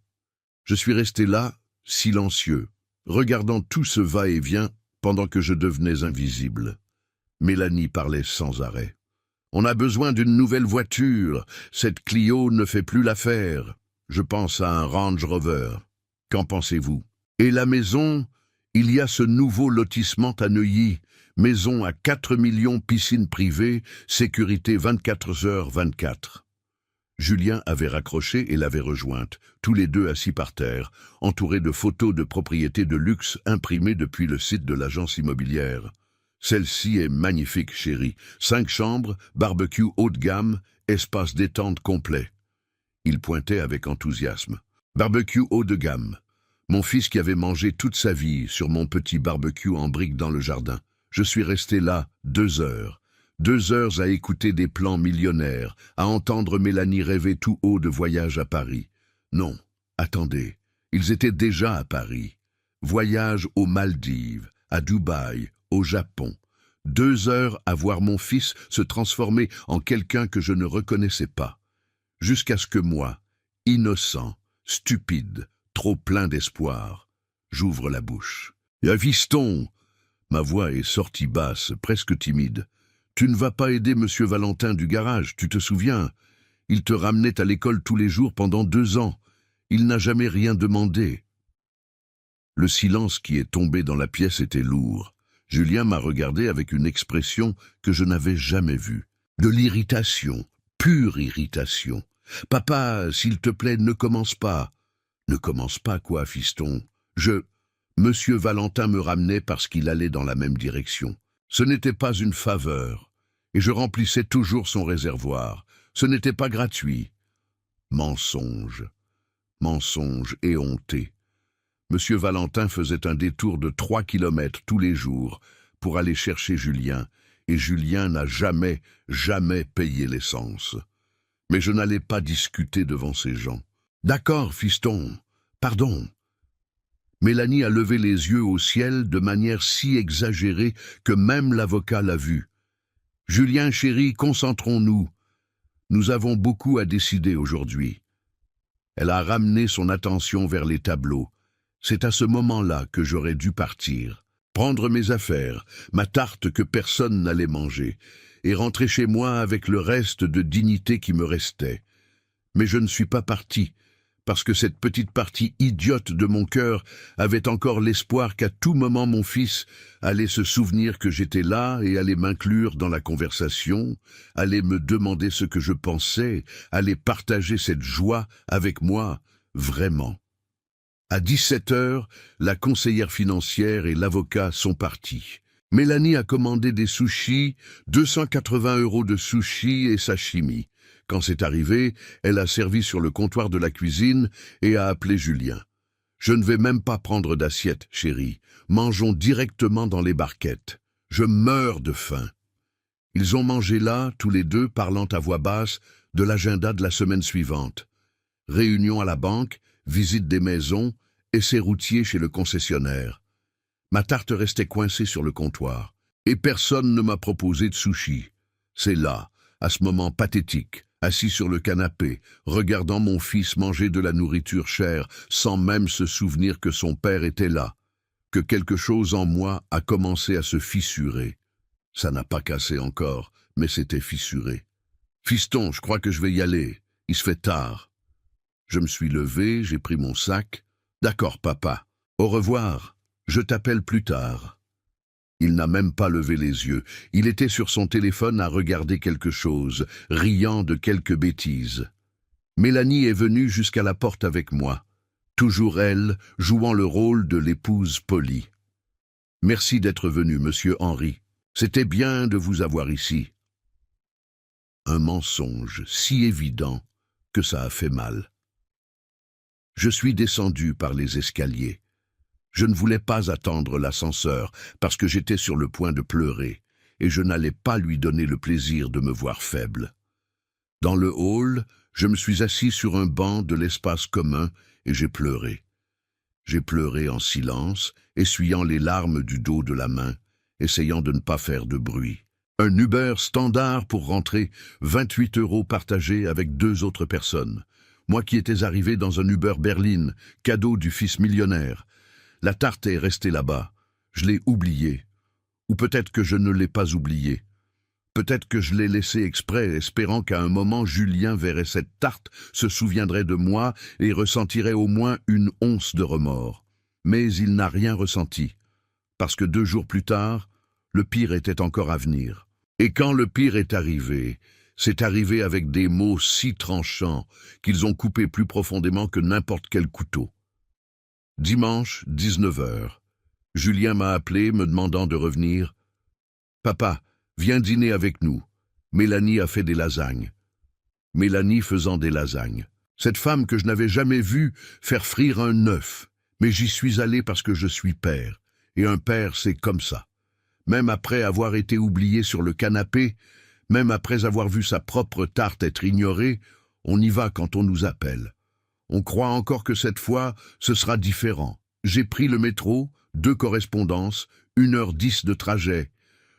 Je suis resté là, silencieux, regardant tout ce va-et-vient pendant que je devenais invisible. Mélanie parlait sans arrêt. « On a besoin d'une nouvelle voiture. Cette Clio ne fait plus l'affaire. Je pense à un Range Rover. Qu'en pensez-vous? Et la maison? Il y a ce nouveau lotissement à Neuilly. Maison à 4 millions, piscine privée, sécurité 24h/24. » Julien avait raccroché et l'avait rejointe, tous les deux assis par terre, entourés de photos de propriétés de luxe imprimées depuis le site de l'agence immobilière. Celle-ci est magnifique, chérie. 5 chambres, barbecue haut de gamme, espace détente complet. Il pointait avec enthousiasme. Barbecue haut de gamme. Mon fils qui avait mangé toute sa vie sur mon petit barbecue en briques dans le jardin. Je suis resté là 2 heures. 2 heures à écouter des plans millionnaires, à entendre Mélanie rêver tout haut de voyage à Paris. Non, attendez, ils étaient déjà à Paris. Voyage aux Maldives, à Dubaï, au Japon. 2 heures à voir mon fils se transformer en quelqu'un que je ne reconnaissais pas. Jusqu'à ce que moi, innocent, stupide, trop plein d'espoir, j'ouvre la bouche. « Fiston !» Ma voix est sortie basse, presque timide. « Tu ne vas pas aider Monsieur Valentin du garage, tu te souviens? Il te ramenait à l'école tous les jours pendant 2 ans. Il n'a jamais rien demandé. » Le silence qui est tombé dans la pièce était lourd. Julien m'a regardé avec une expression que je n'avais jamais vue. De l'irritation, pure irritation. « Papa, s'il te plaît, ne commence pas. »« Ne commence pas quoi, fiston? Monsieur Valentin me ramenait parce qu'il allait dans la même direction. Ce n'était pas une faveur, et je remplissais toujours son réservoir. Ce n'était pas gratuit. » Mensonge, mensonge éhonté. Monsieur Valentin faisait un détour de 3 kilomètres tous les jours pour aller chercher Julien, et Julien n'a jamais, jamais payé l'essence. Mais je n'allais pas discuter devant ces gens. « D'accord, fiston, pardon. » Mélanie a levé les yeux au ciel de manière si exagérée que même l'avocat l'a vu. « Julien, chéri, concentrons-nous. Nous avons beaucoup à décider aujourd'hui. » Elle a ramené son attention vers les tableaux. C'est à ce moment-là que j'aurais dû partir, prendre mes affaires, ma tarte que personne n'allait manger, et rentrer chez moi avec le reste de dignité qui me restait. Mais je ne suis pas parti, parce que cette petite partie idiote de mon cœur avait encore l'espoir qu'à tout moment mon fils allait se souvenir que j'étais là et allait m'inclure dans la conversation, allait me demander ce que je pensais, allait partager cette joie avec moi, vraiment. À 17 heures, la conseillère financière et l'avocat sont partis. Mélanie a commandé des sushis, 280 € de sushis et sashimi. Quand c'est arrivé, elle a servi sur le comptoir de la cuisine et a appelé Julien. « Je ne vais même pas prendre d'assiette, chérie. Mangeons directement dans les barquettes. Je meurs de faim. » Ils ont mangé là, tous les deux, parlant à voix basse, de l'agenda de la semaine suivante. Réunion à la banque, visite des maisons, essai routier chez le concessionnaire. Ma tarte restait coincée sur le comptoir, et personne ne m'a proposé de sushi. C'est là, à ce moment pathétique, assis sur le canapé, regardant mon fils manger de la nourriture chère, sans même se souvenir que son père était là, que quelque chose en moi a commencé à se fissurer. Ça n'a pas cassé encore, mais c'était fissuré. « Fiston, je crois que je vais y aller. Il se fait tard. » Je me suis levé, j'ai pris mon sac. « D'accord, papa. Au revoir. » Je t'appelle plus tard. Il n'a même pas levé les yeux. Il était sur son téléphone à regarder quelque chose, riant de quelques bêtises. Mélanie est venue jusqu'à la porte avec moi. Toujours elle, jouant le rôle de l'épouse polie. Merci d'être venu, monsieur Henry. C'était bien de vous avoir ici. Un mensonge si évident que ça a fait mal. Je suis descendu par les escaliers. Je ne voulais pas attendre l'ascenseur parce que j'étais sur le point de pleurer et je n'allais pas lui donner le plaisir de me voir faible. Dans le hall, je me suis assis sur un banc de l'espace commun et j'ai pleuré. J'ai pleuré en silence, essuyant les larmes du dos de la main, essayant de ne pas faire de bruit. Un Uber standard pour rentrer, 28 € partagés avec 2 autres personnes. Moi qui étais arrivé dans un Uber berline, cadeau du fils millionnaire. La tarte est restée là-bas. Je l'ai oubliée. Ou peut-être que je ne l'ai pas oubliée. Peut-être que je l'ai laissée exprès, espérant qu'à un moment Julien verrait cette tarte, se souviendrait de moi et ressentirait au moins une once de remords. Mais il n'a rien ressenti, parce que 2 jours plus tard, le pire était encore à venir. Et quand le pire est arrivé, c'est arrivé avec des mots si tranchants qu'ils ont coupé plus profondément que n'importe quel couteau. Dimanche, 19h. Julien m'a appelé, me demandant de revenir. « Papa, viens dîner avec nous. Mélanie a fait des lasagnes. » Mélanie faisant des lasagnes. Cette femme que je n'avais jamais vue faire frire un œuf. Mais j'y suis allé parce que je suis père. Et un père, c'est comme ça. Même après avoir été oublié sur le canapé, même après avoir vu sa propre tarte être ignorée, on y va quand on nous appelle. On croit encore que cette fois, ce sera différent. J'ai pris le métro, 2 correspondances, 1h10 de trajet.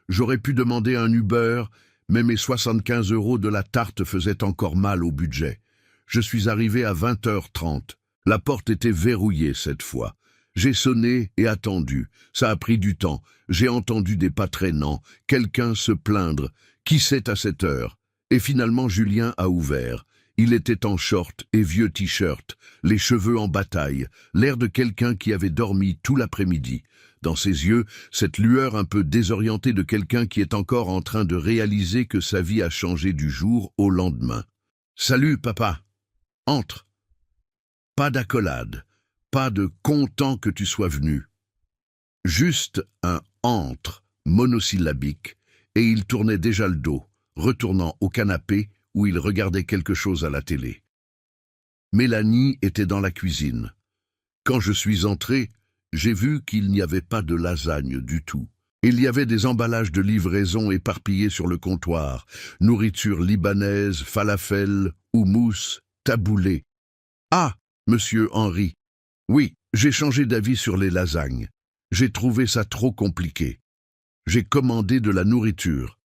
J'aurais pu demander un Uber, mais mes 75 € de la tarte faisaient encore mal au budget. Je suis arrivé à 20h30. La porte était verrouillée cette fois. J'ai sonné et attendu. Ça a pris du temps. J'ai entendu des pas traînants, quelqu'un se plaindre. Qui c'est à cette heure? Et finalement Julien a ouvert. Il était en short et vieux t-shirt, les cheveux en bataille, l'air de quelqu'un qui avait dormi tout l'après-midi. Dans ses yeux, cette lueur un peu désorientée de quelqu'un qui est encore en train de réaliser que sa vie a changé du jour au lendemain. « Salut, papa. Entre. » Pas d'accolade, pas de « content que tu sois venu ». Juste un « entre » monosyllabique, et il tournait déjà le dos, retournant au canapé où il regardait quelque chose à la télé. Mélanie était dans la cuisine. Quand je suis entré, j'ai vu qu'il n'y avait pas de lasagne du tout. Il y avait des emballages de livraison éparpillés sur le comptoir, nourriture libanaise, falafel, houmous, taboulé. « Ah, monsieur Henry. Oui, j'ai changé d'avis sur les lasagnes. J'ai trouvé ça trop compliqué. J'ai commandé de la nourriture. »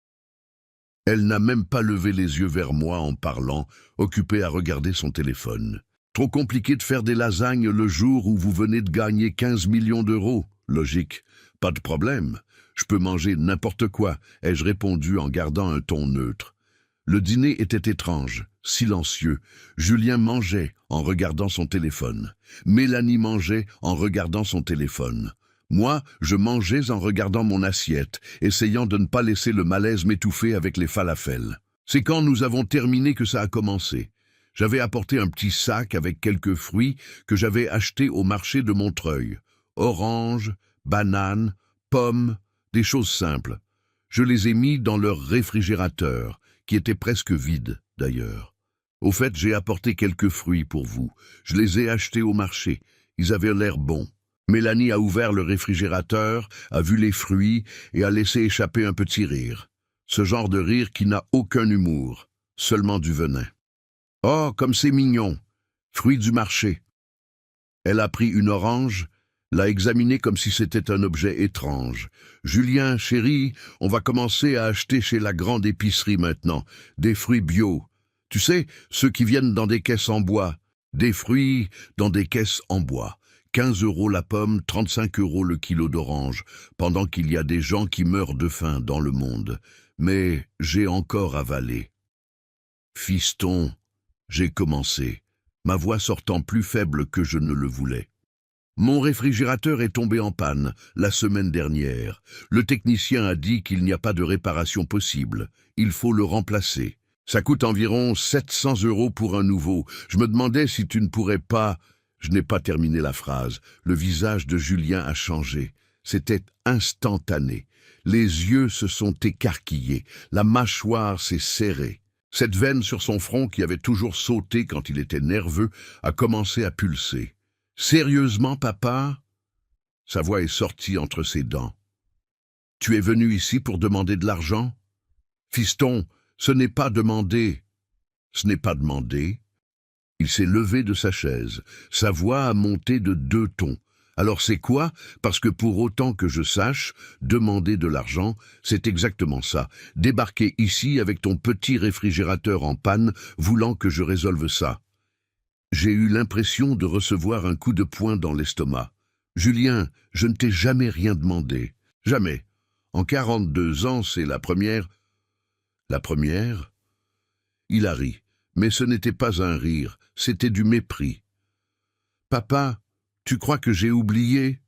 Elle n'a même pas levé les yeux vers moi en parlant, occupée à regarder son téléphone. Trop compliqué de faire des lasagnes le jour où vous venez de gagner 15 millions d'euros. Logique. Pas de problème. Je peux manger n'importe quoi, ai-je répondu en gardant un ton neutre. Le dîner était étrange, silencieux. Julien mangeait en regardant son téléphone. Mélanie mangeait en regardant son téléphone. Moi, je mangeais en regardant mon assiette, essayant de ne pas laisser le malaise m'étouffer avec les falafels. C'est quand nous avons terminé que ça a commencé. J'avais apporté un petit sac avec quelques fruits que j'avais achetés au marché de Montreuil. Oranges, bananes, pommes, des choses simples. Je les ai mis dans leur réfrigérateur, qui était presque vide d'ailleurs. Au fait, j'ai apporté quelques fruits pour vous. Je les ai achetés au marché. Ils avaient l'air bons. Mélanie a ouvert le réfrigérateur, a vu les fruits et a laissé échapper un petit rire. Ce genre de rire qui n'a aucun humour, seulement du venin. « Oh, comme c'est mignon! Fruit du marché !» Elle a pris une orange, l'a examinée comme si c'était un objet étrange. « Julien, chéri, on va commencer à acheter chez la grande épicerie maintenant, des fruits bio. Tu sais, ceux qui viennent dans des caisses en bois. Des fruits dans des caisses en bois. 15 € la pomme, 35 € le kilo d'orange, pendant qu'il y a des gens qui meurent de faim dans le monde. Mais j'ai encore avalé. Fiston, j'ai commencé, ma voix sortant plus faible que je ne le voulais. Mon réfrigérateur est tombé en panne la semaine dernière. Le technicien a dit qu'il n'y a pas de réparation possible. Il faut le remplacer. Ça coûte environ 700 € pour un nouveau. Je me demandais si tu ne pourrais pas... Je n'ai pas terminé la phrase. Le visage de Julien a changé. C'était instantané. Les yeux se sont écarquillés. La mâchoire s'est serrée. Cette veine sur son front qui avait toujours sauté quand il était nerveux a commencé à pulser. « Sérieusement, papa ?» Sa voix est sortie entre ses dents. « Tu es venu ici pour demander de l'argent ?»« Fiston, ce n'est pas demander. » »« Ce n'est pas demander. » Il s'est levé de sa chaise. Sa voix a monté de 2 tons. « Alors c'est quoi? Parce que pour autant que je sache, demander de l'argent, c'est exactement ça. Débarquer ici avec ton petit réfrigérateur en panne, voulant que je résolve ça. » J'ai eu l'impression de recevoir un coup de poing dans l'estomac. « Julien, je ne t'ai jamais rien demandé. Jamais. En 42 ans, c'est la première... » « La première ?» Il a ri, mais ce n'était pas un rire, c'était du mépris. « Papa, tu crois que j'ai oublié ?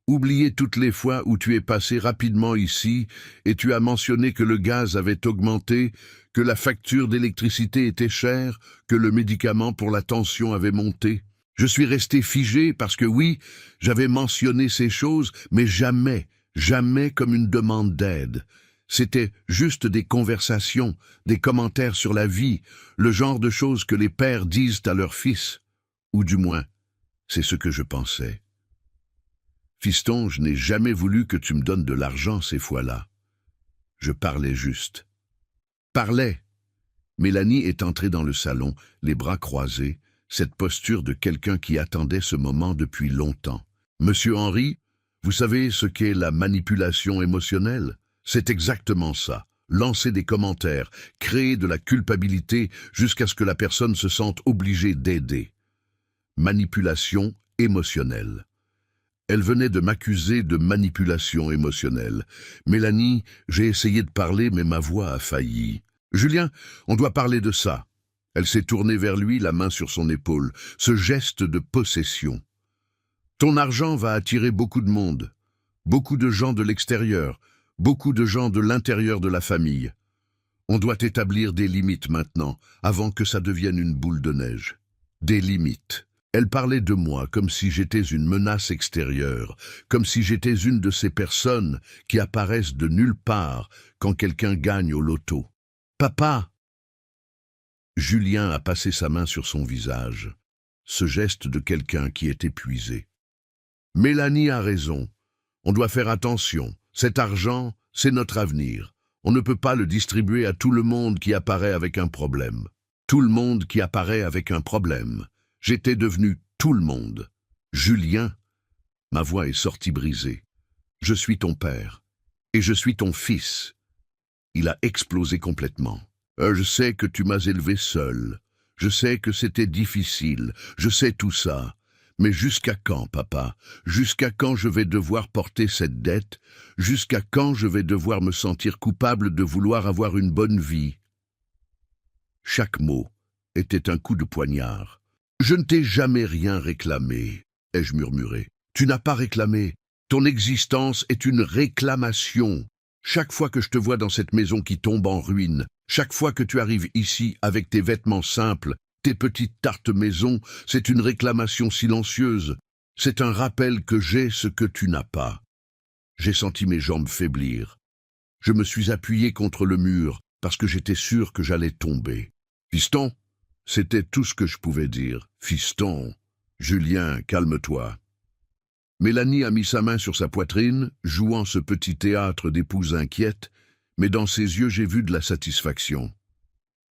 Oublié toutes les fois où tu es passé rapidement ici et tu as mentionné que le gaz avait augmenté, que la facture d'électricité était chère, que le médicament pour la tension avait monté. Je suis resté figé parce que oui, j'avais mentionné ces choses, mais jamais, jamais comme une demande d'aide. C'était juste des conversations, des commentaires sur la vie, le genre de choses que les pères disent à leurs fils. Ou du moins, c'est ce que je pensais. Fiston, je n'ai jamais voulu que tu me donnes de l'argent ces fois-là. Je parlais juste. Parlais. Mélanie est entrée dans le salon, les bras croisés, cette posture de quelqu'un qui attendait ce moment depuis longtemps. « Monsieur Henry, vous savez ce qu'est la manipulation émotionnelle ? C'est exactement ça. Lancer des commentaires, créer de la culpabilité jusqu'à ce que la personne se sente obligée d'aider. Manipulation émotionnelle. » Elle venait de m'accuser de manipulation émotionnelle. « Mélanie, j'ai essayé de parler, mais ma voix a failli. »« Julien, on doit parler de ça. » Elle s'est tournée vers lui, la main sur son épaule. Ce geste de possession. « Ton argent va attirer beaucoup de monde. Beaucoup de gens de l'extérieur. Beaucoup de gens de l'intérieur de la famille. On doit établir des limites maintenant, avant que ça devienne une boule de neige. Des limites. » Elle parlait de moi comme si j'étais une menace extérieure, comme si j'étais une de ces personnes qui apparaissent de nulle part quand quelqu'un gagne au loto. « Papa !» Julien a passé sa main sur son visage, ce geste de quelqu'un qui est épuisé. « Mélanie a raison. On doit faire attention. Cet argent, c'est notre avenir. On ne peut pas le distribuer à tout le monde qui apparaît avec un problème. Tout le monde qui apparaît avec un problème. J'étais devenu tout le monde. Julien, ma voix est sortie brisée. Je suis ton père. Et je suis ton fils. Il a explosé complètement. Je sais que tu m'as élevé seul. Je sais que c'était difficile. Je sais tout ça. Mais jusqu'à quand, papa? Jusqu'à quand je vais devoir porter cette dette? Jusqu'à quand je vais devoir me sentir coupable de vouloir avoir une bonne vie? Chaque mot était un coup de poignard. « Je ne t'ai jamais rien réclamé, » ai-je murmuré. « Tu n'as pas réclamé. Ton existence est une réclamation. Chaque fois que je te vois dans cette maison qui tombe en ruine, chaque fois que tu arrives ici avec tes vêtements simples, tes petites tartes maison, c'est une réclamation silencieuse. C'est un rappel que j'ai ce que tu n'as pas. » J'ai senti mes jambes faiblir. Je me suis appuyé contre le mur parce que j'étais sûr que j'allais tomber. « Fiston !» C'était tout ce que je pouvais dire. « Fiston !»« Julien, calme-toi. » Mélanie a mis sa main sur sa poitrine, jouant ce petit théâtre d'épouse inquiète, mais dans ses yeux j'ai vu de la satisfaction.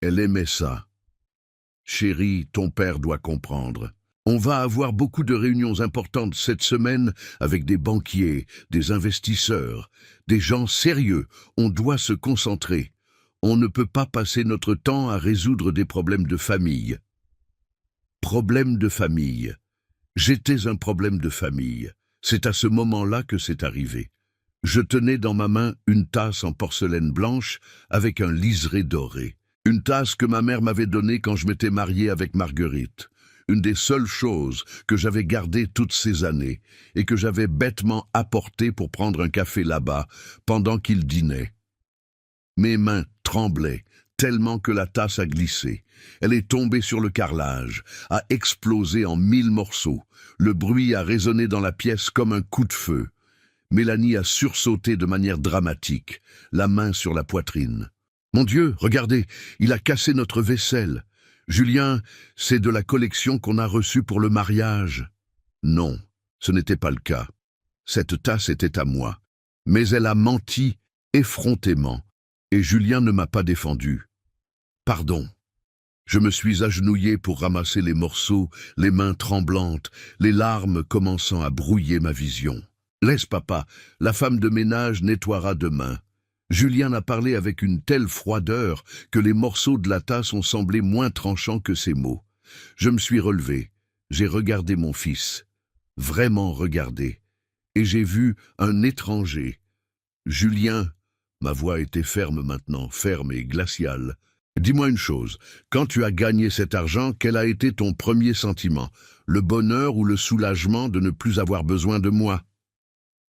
Elle aimait ça. « Chérie, ton père doit comprendre. On va avoir beaucoup de réunions importantes cette semaine avec des banquiers, des investisseurs, des gens sérieux. On doit se concentrer. On ne peut pas passer notre temps à résoudre des problèmes de famille. » Problème de famille. J'étais un problème de famille. C'est à ce moment-là que c'est arrivé. Je tenais dans ma main une tasse en porcelaine blanche avec un liseré doré. Une tasse que ma mère m'avait donnée quand je m'étais marié avec Marguerite. une des seules choses que j'avais gardées toutes ces années et que j'avais bêtement apportée pour prendre un café là-bas pendant qu'il dînait. Mes mains tremblaient tellement que la tasse a glissé. Elle est tombée sur le carrelage, a explosé en 1000 morceaux. Le bruit a résonné dans la pièce comme un coup de feu. Mélanie a sursauté de manière dramatique, la main sur la poitrine. « Mon Dieu, regardez, il a cassé notre vaisselle. Julien, c'est de la collection qu'on a reçue pour le mariage. » Non, ce n'était pas le cas. Cette tasse était à moi. Mais elle a menti effrontément, et Julien ne m'a pas défendu. Pardon. Je me suis agenouillé pour ramasser les morceaux, les mains tremblantes, les larmes commençant à brouiller ma vision. « Laisse papa, la femme de ménage nettoiera demain. » Julien a parlé avec une telle froideur que les morceaux de la tasse ont semblé moins tranchants que ses mots. Je me suis relevé, j'ai regardé mon fils, vraiment regardé, et j'ai vu un étranger. Julien, ma voix était ferme maintenant, ferme et glaciale. Dis-moi une chose, quand tu as gagné cet argent, quel a été ton premier sentiment? Le bonheur ou le soulagement de ne plus avoir besoin de moi?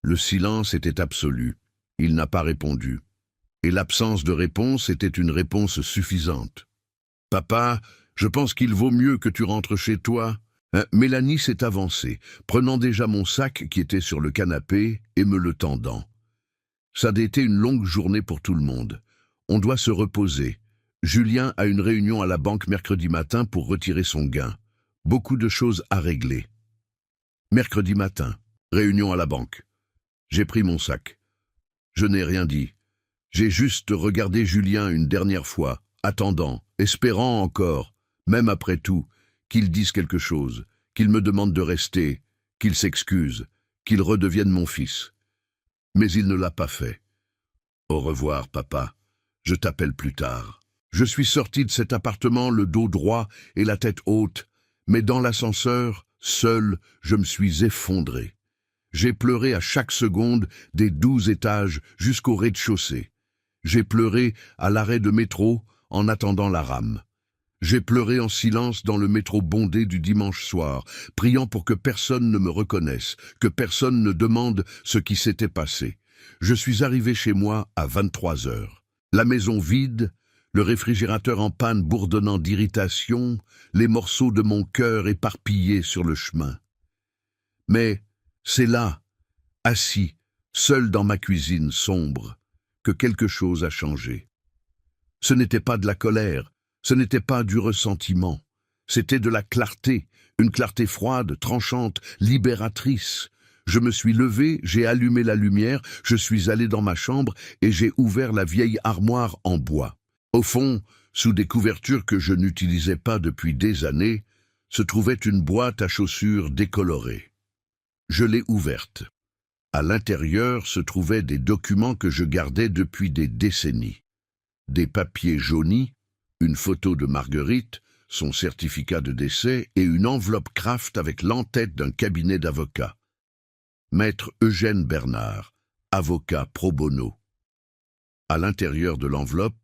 Le silence était absolu. Il n'a pas répondu. Et l'absence de réponse était une réponse suffisante. « Papa, je pense qu'il vaut mieux que tu rentres chez toi. » Mélanie s'est avancée, prenant déjà mon sac qui était sur le canapé et me le tendant. Ça a été une longue journée pour tout le monde. On doit se reposer. Julien a une réunion à la banque mercredi matin pour retirer son gain. Beaucoup de choses à régler. Mercredi matin, réunion à la banque. J'ai pris mon sac. Je n'ai rien dit. J'ai juste regardé Julien une dernière fois, attendant, espérant encore, même après tout, qu'il dise quelque chose, qu'il me demande de rester, qu'il s'excuse, qu'il redevienne mon fils. Mais il ne l'a pas fait. Au revoir, papa. Je t'appelle plus tard. Je suis sorti de cet appartement le dos droit et la tête haute, mais dans l'ascenseur, seul, je me suis effondré. J'ai pleuré à chaque seconde des 12 étages jusqu'au rez-de-chaussée. J'ai pleuré à l'arrêt de métro en attendant la rame. J'ai pleuré en silence dans le métro bondé du dimanche soir, priant pour que personne ne me reconnaisse, que personne ne demande ce qui s'était passé. Je suis arrivé chez moi à 23 heures. La maison vide, le réfrigérateur en panne bourdonnant d'irritation, les morceaux de mon cœur éparpillés sur le chemin. Mais c'est là, assis, seul dans ma cuisine sombre, que quelque chose a changé. Ce n'était pas de la colère, ce n'était pas du ressentiment, c'était de la clarté, une clarté froide, tranchante, libératrice. Je me suis levé, j'ai allumé la lumière, je suis allé dans ma chambre et j'ai ouvert la vieille armoire en bois. Au fond, sous des couvertures que je n'utilisais pas depuis des années, se trouvait une boîte à chaussures décolorée. Je l'ai ouverte. À l'intérieur se trouvaient des documents que je gardais depuis des décennies. Des papiers jaunis, une photo de Marguerite, son certificat de décès et une enveloppe Kraft avec l'entête d'un cabinet d'avocats. Maître Eugène Bernard, avocat pro bono. À l'intérieur de l'enveloppe,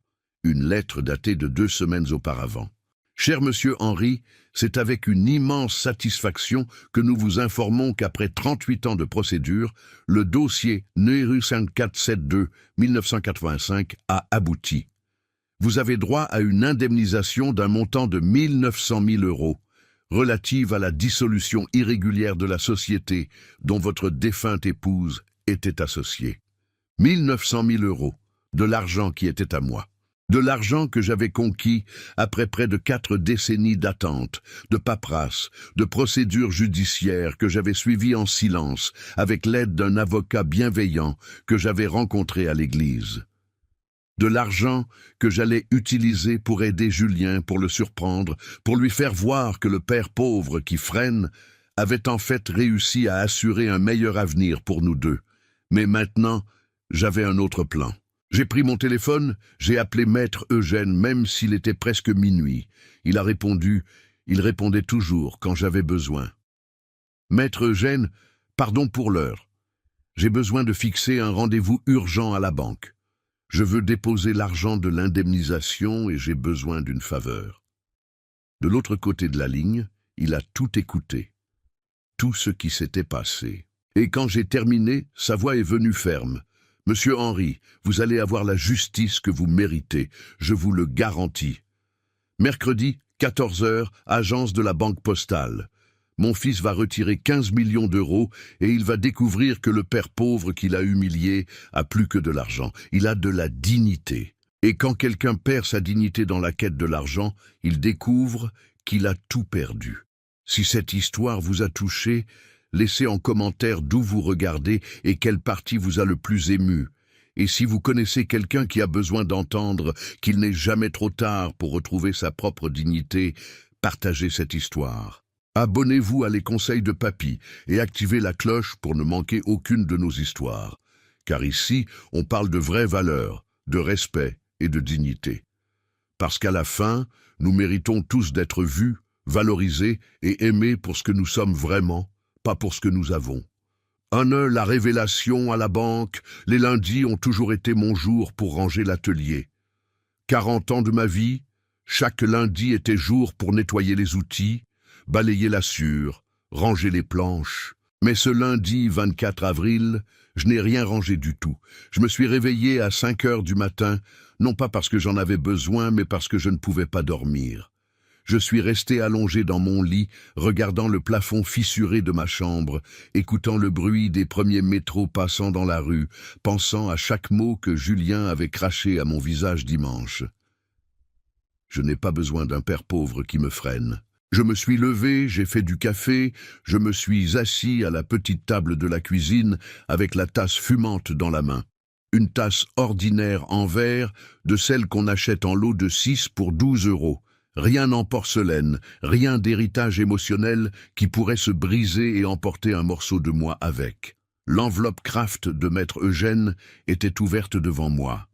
une lettre datée de 2 semaines auparavant. Cher Monsieur Henry, c'est avec une immense satisfaction que nous vous informons qu'après 38 ans de procédure, le dossier Neru 5472-1985 a abouti. Vous avez droit à une indemnisation d'un montant de 1 900 000 € relative à la dissolution irrégulière de la société dont votre défunte épouse était associée. 1 900 000 €, de l'argent qui était à moi. De l'argent que j'avais conquis après près de 4 décennies d'attente, de paperasse, de procédures judiciaires que j'avais suivies en silence avec l'aide d'un avocat bienveillant que j'avais rencontré à l'église. De l'argent que j'allais utiliser pour aider Julien, pour le surprendre, pour lui faire voir que le père pauvre qui freine avait en fait réussi à assurer un meilleur avenir pour nous deux. Mais maintenant, j'avais un autre plan. J'ai pris mon téléphone, j'ai appelé Maître Eugène, même s'il était presque minuit. Il a répondu, il répondait toujours quand j'avais besoin. Maître Eugène, pardon pour l'heure. J'ai besoin de fixer un rendez-vous urgent à la banque. Je veux déposer l'argent de l'indemnisation et j'ai besoin d'une faveur. De l'autre côté de la ligne, Il a tout écouté, tout ce qui s'était passé. Et quand j'ai terminé, sa voix est venue ferme. « Monsieur Henry, vous allez avoir la justice que vous méritez, je vous le garantis. » Mercredi, 14 heures, agence de la Banque Postale. Mon fils va retirer 15 millions d'euros et il va découvrir que le père pauvre qu'il a humilié a plus que de l'argent. Il a de la dignité. Et quand quelqu'un perd sa dignité dans la quête de l'argent, il découvre qu'il a tout perdu. Si cette histoire vous a touché, laissez en commentaire d'où vous regardez et quelle partie vous a le plus ému. Et si vous connaissez quelqu'un qui a besoin d'entendre qu'il n'est jamais trop tard pour retrouver sa propre dignité, partagez cette histoire. Abonnez-vous à Les Conseils de Papy et activez la cloche pour ne manquer aucune de nos histoires. Car ici, on parle de vraies valeurs, de respect et de dignité. Parce qu'à la fin, nous méritons tous d'être vus, valorisés et aimés pour ce que nous sommes vraiment, pas pour ce que nous avons. La révélation à la banque, les lundis ont toujours été mon jour pour ranger l'atelier. 40 ans de ma vie, chaque lundi était jour pour nettoyer les outils, balayer la sûre, ranger les planches. Mais ce lundi 24 avril, je n'ai rien rangé du tout. Je me suis réveillé à 5 heures du matin, non pas parce que j'en avais besoin, mais parce que je ne pouvais pas dormir. Je suis resté allongé dans mon lit, regardant le plafond fissuré de ma chambre, écoutant le bruit des premiers métros passant dans la rue, pensant à chaque mot que Julien avait craché à mon visage dimanche. Je n'ai pas besoin d'un père pauvre qui me freine. Je me suis levé, j'ai fait du café, je me suis assis à la petite table de la cuisine avec la tasse fumante dans la main. Une tasse ordinaire en verre, de celle qu'on achète en lot de 6 pour 12 euros. Rien en porcelaine, rien d'héritage émotionnel qui pourrait se briser et emporter un morceau de moi avec. L'enveloppe Kraft de Maître Eugène était ouverte devant moi.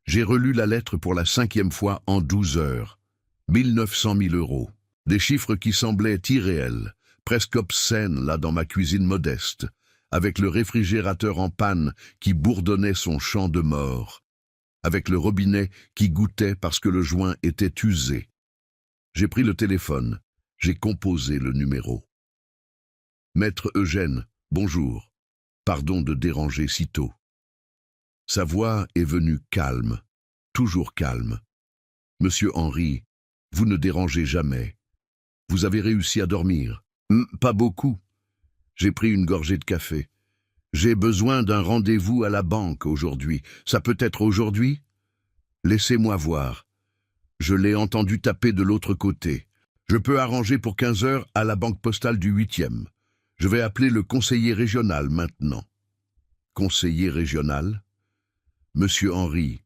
J'ai relu la lettre pour la 5e fois en 12 heures. 900 000 euros. Des chiffres qui semblaient irréels, presque obscènes là dans ma cuisine modeste, avec le réfrigérateur en panne qui bourdonnait son chant de mort, avec le robinet qui goûtait parce que le joint était usé. J'ai pris le téléphone, j'ai composé le numéro. Maître Eugène, bonjour. Pardon de déranger si tôt. Sa voix est venue calme, toujours calme. Monsieur Henry, vous ne dérangez jamais. Vous avez réussi à dormir? Pas beaucoup. J'ai pris une gorgée de café. J'ai besoin d'un rendez-vous à la banque aujourd'hui. Ça peut être aujourd'hui? Laissez-moi voir. Je l'ai entendu taper de l'autre côté. Je peux arranger pour 15 heures à la banque postale du 8e. Je vais appeler le conseiller régional maintenant. Conseiller régional? Monsieur Henry,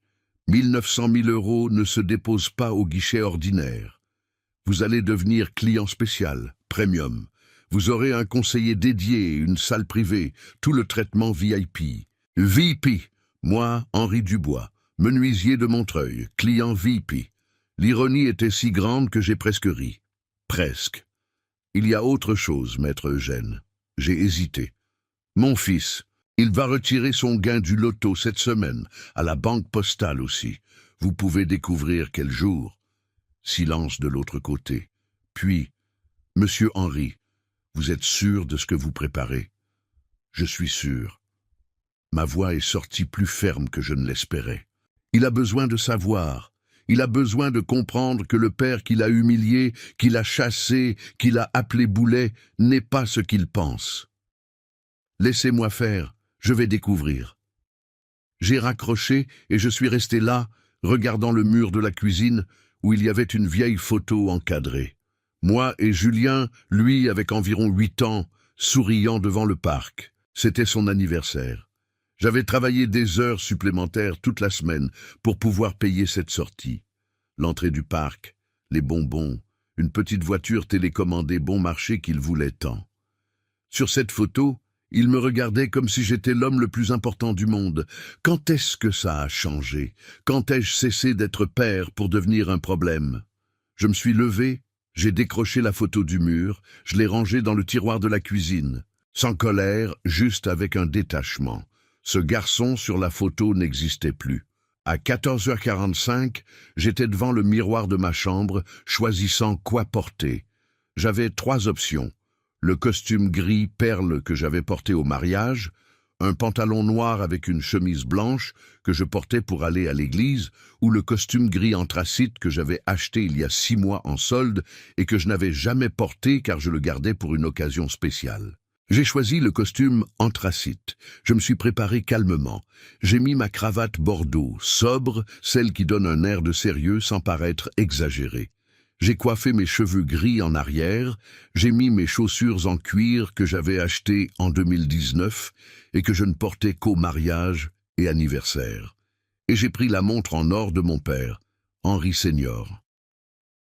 900 000 euros ne se déposent pas au guichet ordinaire. Vous allez devenir client spécial, premium. Vous aurez un conseiller dédié, une salle privée, tout le traitement VIP. VIP, moi, Henri Dubois, menuisier de Montreuil, client VIP. L'ironie était si grande que j'ai presque ri. Presque. Il y a autre chose, maître Eugène. J'ai hésité. Mon fils, il va retirer son gain du loto cette semaine, à la banque postale aussi. Vous pouvez découvrir quel jour. Silence de l'autre côté. Puis, Monsieur Henry, vous êtes sûr de ce que vous préparez? Je suis sûr. Ma voix est sortie plus ferme que je ne l'espérais. Il a besoin de savoir. Il a besoin de comprendre que le père qu'il a humilié, qu'il a chassé, qu'il a appelé boulet, n'est pas ce qu'il pense. Laissez-moi faire, je vais découvrir. J'ai raccroché et je suis resté là, regardant le mur de la cuisine, où il y avait une vieille photo encadrée. Moi et Julien, lui avec environ 8 ans, souriant devant le parc. C'était son anniversaire. J'avais travaillé des heures supplémentaires toute la semaine pour pouvoir payer cette sortie. L'entrée du parc, les bonbons, une petite voiture télécommandée bon marché qu'il voulait tant. Sur cette photo, il me regardait comme si j'étais l'homme le plus important du monde. Quand est-ce que ça a changé? Quand ai-je cessé d'être père pour devenir un problème? Je me suis levé, j'ai décroché la photo du mur, je l'ai rangée dans le tiroir de la cuisine. Sans colère, juste avec un détachement. Ce garçon sur la photo n'existait plus. À 14h45, j'étais devant le miroir de ma chambre, choisissant quoi porter. J'avais 3 options. Le costume gris perle que j'avais porté au mariage, un pantalon noir avec une chemise blanche que je portais pour aller à l'église, ou le costume gris anthracite que j'avais acheté il y a 6 mois en solde et que je n'avais jamais porté car je le gardais pour une occasion spéciale. J'ai choisi le costume anthracite. Je me suis préparé calmement. J'ai mis ma cravate bordeaux, sobre, celle qui donne un air de sérieux sans paraître exagéré. J'ai coiffé mes cheveux gris en arrière, j'ai mis mes chaussures en cuir que j'avais achetées en 2019 et que je ne portais qu'au mariage et anniversaire. Et j'ai pris la montre en or de mon père, Henri Senior.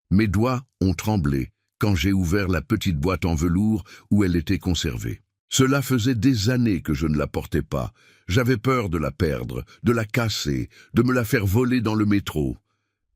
Mes doigts ont tremblé quand j'ai ouvert la petite boîte en velours où elle était conservée. Cela faisait des années que je ne la portais pas. J'avais peur de la perdre, de la casser, de me la faire voler dans le métro.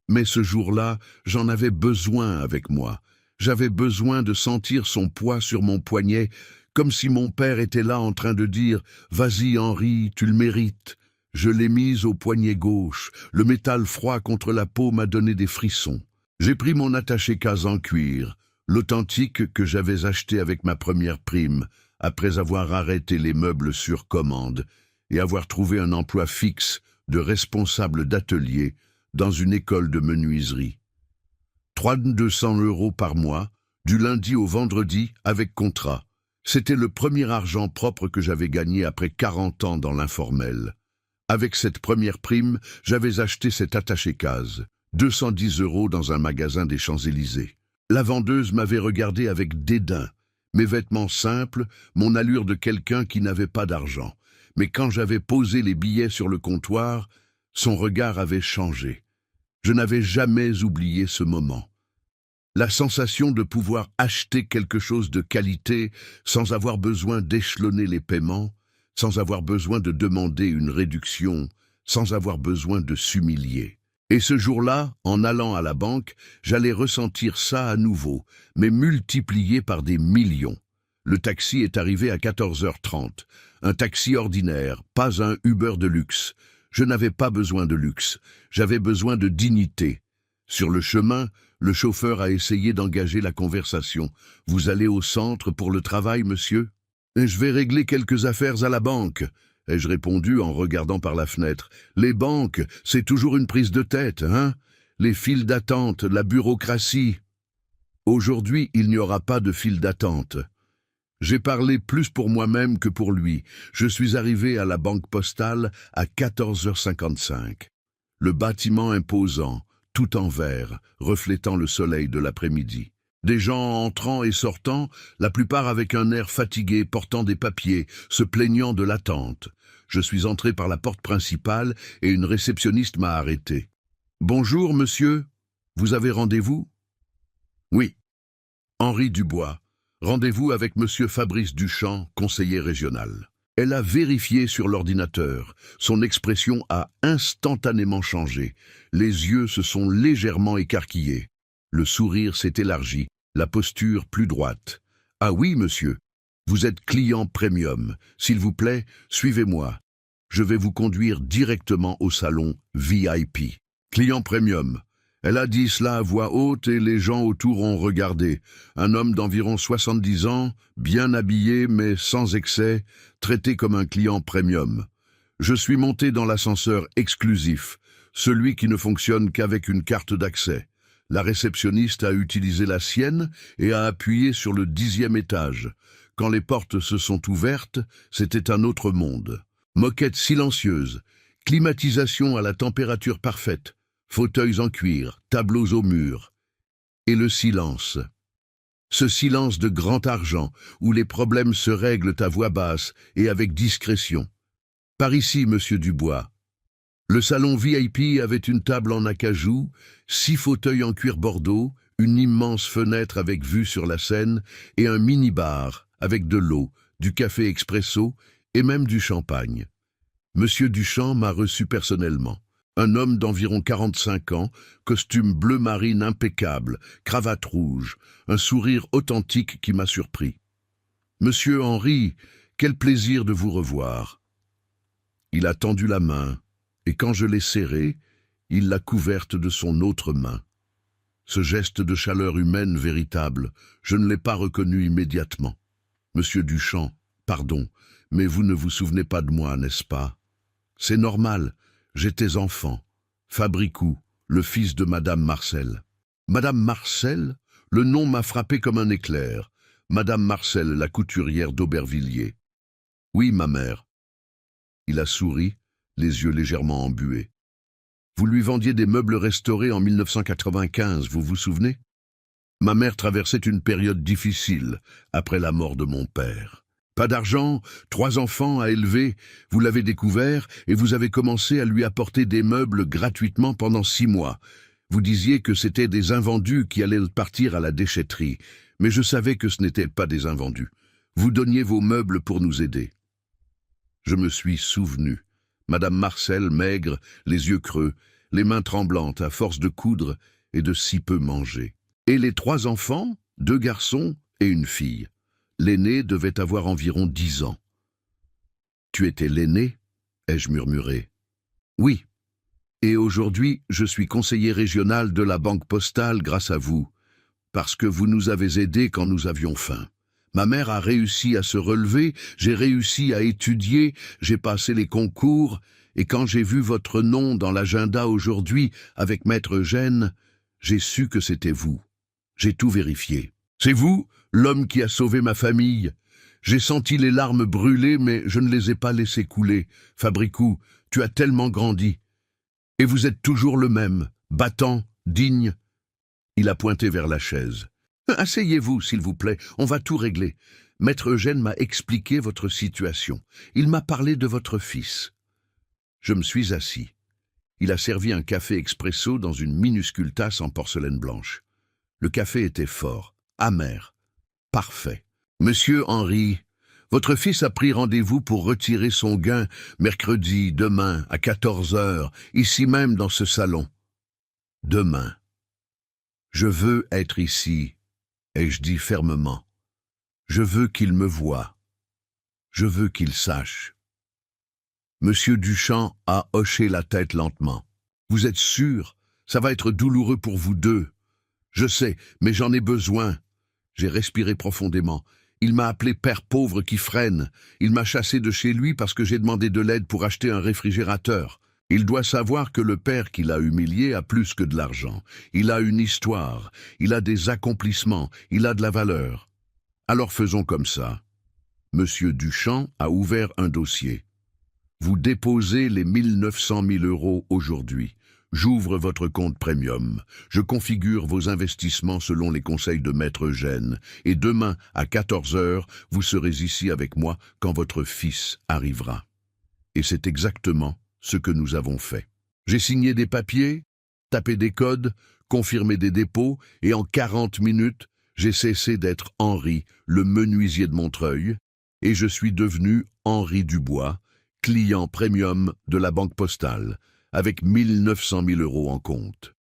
Mais ce jour-là, j'en avais besoin avec moi. J'avais besoin de sentir son poids sur mon poignet, comme si mon père était là en train de dire « Vas-y Henri, tu le mérites ». Je l'ai mise au poignet gauche. Le métal froid contre la peau m'a donné des frissons. J'ai pris mon attaché-case en cuir, l'authentique que j'avais acheté avec ma première prime, après avoir arrêté les meubles sur commande et avoir trouvé un emploi fixe de responsable d'atelier dans une école de menuiserie. 200 € par mois, du lundi au vendredi, avec contrat. C'était le premier argent propre que j'avais gagné après 40 ans dans l'informel. Avec cette première prime, j'avais acheté cet attaché-case, 210 € dans un magasin des Champs-Élysées. La vendeuse m'avait regardé avec dédain. Mes vêtements simples, mon allure de quelqu'un qui n'avait pas d'argent. Mais quand j'avais posé les billets sur le comptoir, son regard avait changé. Je n'avais jamais oublié ce moment. La sensation de pouvoir acheter quelque chose de qualité sans avoir besoin d'échelonner les paiements, sans avoir besoin de demander une réduction, sans avoir besoin de s'humilier. Et ce jour-là, en allant à la banque, j'allais ressentir ça à nouveau, mais multiplié par des millions. Le taxi est arrivé à 14h30. Un taxi ordinaire, pas un Uber de luxe. Je n'avais pas besoin de luxe, j'avais besoin de dignité. Sur le chemin, le chauffeur a essayé d'engager la conversation. « Vous allez au centre pour le travail, monsieur ?»« Je vais régler quelques affaires à la banque. » ai-je répondu en regardant par la fenêtre. « Les banques, c'est toujours une prise de tête, hein? Les files d'attente, la bureaucratie. » Aujourd'hui, il n'y aura pas de file d'attente. J'ai parlé plus pour moi-même que pour lui. Je suis arrivé à la banque postale à 14h55. Le bâtiment imposant, tout en verre, reflétant le soleil de l'après-midi. Des gens entrant et sortant, la plupart avec un air fatigué, portant des papiers, se plaignant de l'attente. Je suis entré par la porte principale et une réceptionniste m'a arrêté. « Bonjour, monsieur. Vous avez rendez-vous ?»« Oui. Henri Dubois. Rendez-vous avec monsieur Fabrice Duchamp, conseiller régional. » Elle a vérifié sur l'ordinateur. Son expression a instantanément changé. Les yeux se sont légèrement écarquillés. Le sourire s'est élargi, la posture plus droite. « Ah oui, monsieur. Vous êtes client premium. S'il vous plaît, suivez-moi. Je vais vous conduire directement au salon VIP. » Client premium. Elle a dit cela à voix haute et les gens autour ont regardé. Un homme d'environ 70 ans, bien habillé mais sans excès, traité comme un client premium. Je suis monté dans l'ascenseur exclusif, celui qui ne fonctionne qu'avec une carte d'accès. La réceptionniste a utilisé la sienne et a appuyé sur le 10e étage. Quand les portes se sont ouvertes, c'était un autre monde. Moquette silencieuse, climatisation à la température parfaite, fauteuils en cuir, tableaux au mur. Et le silence. Ce silence de grand argent, où les problèmes se règlent à voix basse et avec discrétion. Par ici, monsieur Dubois. Le salon VIP avait une table en acajou, 6 fauteuils en cuir bordeaux, une immense fenêtre avec vue sur la Seine et un mini-bar avec de l'eau, du café expresso et même du champagne. Monsieur Duchamp m'a reçu personnellement. Un homme d'environ 45 ans, costume bleu marine impeccable, cravate rouge, un sourire authentique qui m'a surpris. « Monsieur Henri, quel plaisir de vous revoir. » Il a tendu la main, et quand je l'ai serrée, il l'a couverte de son autre main. Ce geste de chaleur humaine véritable, je ne l'ai pas reconnu immédiatement. Monsieur Duchamp, pardon, mais vous ne vous souvenez pas de moi, n'est-ce pas? C'est normal, j'étais enfant. Fabricou, le fils de Madame Marcel. Madame Marcel? Le nom m'a frappé comme un éclair. Madame Marcel, la couturière d'Aubervilliers. Oui, ma mère. Il a souri, les yeux légèrement embués. Vous lui vendiez des meubles restaurés en 1995, vous vous souvenez? Ma mère traversait une période difficile après la mort de mon père. Pas d'argent, 3 enfants à élever, vous l'avez découvert et vous avez commencé à lui apporter des meubles gratuitement pendant 6 mois. Vous disiez que c'était des invendus qui allaient partir à la déchetterie, mais je savais que ce n'était pas des invendus. Vous donniez vos meubles pour nous aider. Je me suis souvenu. Madame Marcel, maigre, les yeux creux, les mains tremblantes à force de coudre et de si peu manger. Et les 3 enfants, 2 garçons et une fille. L'aîné devait avoir environ 10 ans. « Tu étais l'aîné » ai-je murmuré. « Oui. Et aujourd'hui, je suis conseiller régional de la Banque Postale grâce à vous, parce que vous nous avez aidés quand nous avions faim. Ma mère a réussi à se relever, j'ai réussi à étudier, j'ai passé les concours, et quand j'ai vu votre nom dans l'agenda aujourd'hui avec Maître Eugène, j'ai su que c'était vous. J'ai tout vérifié. C'est vous, l'homme qui a sauvé ma famille. J'ai senti les larmes brûler, mais je ne les ai pas laissées couler. Fabricou, tu as tellement grandi. Et vous êtes toujours le même, battant, digne. » Il a pointé vers la chaise. « Asseyez-vous, s'il vous plaît, on va tout régler. Maître Eugène m'a expliqué votre situation. Il m'a parlé de votre fils. » Je me suis assis. Il a servi un café expresso dans une minuscule tasse en porcelaine blanche. Le café était fort, amer, parfait. « Monsieur Henri, votre fils a pris rendez-vous pour retirer son gain mercredi, demain, à 14 heures, ici même dans ce salon. Demain. Je veux être ici, et je dis fermement. Je veux qu'il me voie. Je veux qu'il sache. » Monsieur Duchamp a hoché la tête lentement. « Vous êtes sûr? Ça va être douloureux pour vous deux. Je sais, mais j'en ai besoin. » J'ai respiré profondément. Il m'a appelé père pauvre qui freine. Il m'a chassé de chez lui parce que j'ai demandé de l'aide pour acheter un réfrigérateur. Il doit savoir que le père qui l'a humilié a plus que de l'argent. Il a une histoire, il a des accomplissements, il a de la valeur. Alors faisons comme ça. Monsieur Duchamp a ouvert un dossier. Vous déposez les 900 000 € aujourd'hui. J'ouvre votre compte premium. Je configure vos investissements selon les conseils de Maître Eugène. Et demain, à 14 heures, vous serez ici avec moi quand votre fils arrivera. Et c'est exactement ce que nous avons fait. J'ai signé des papiers, tapé des codes, confirmé des dépôts, et en 40 minutes, j'ai cessé d'être Henri, le menuisier de Montreuil, et je suis devenu Henri Dubois, client premium de la Banque Postale, avec 900 000 € en compte.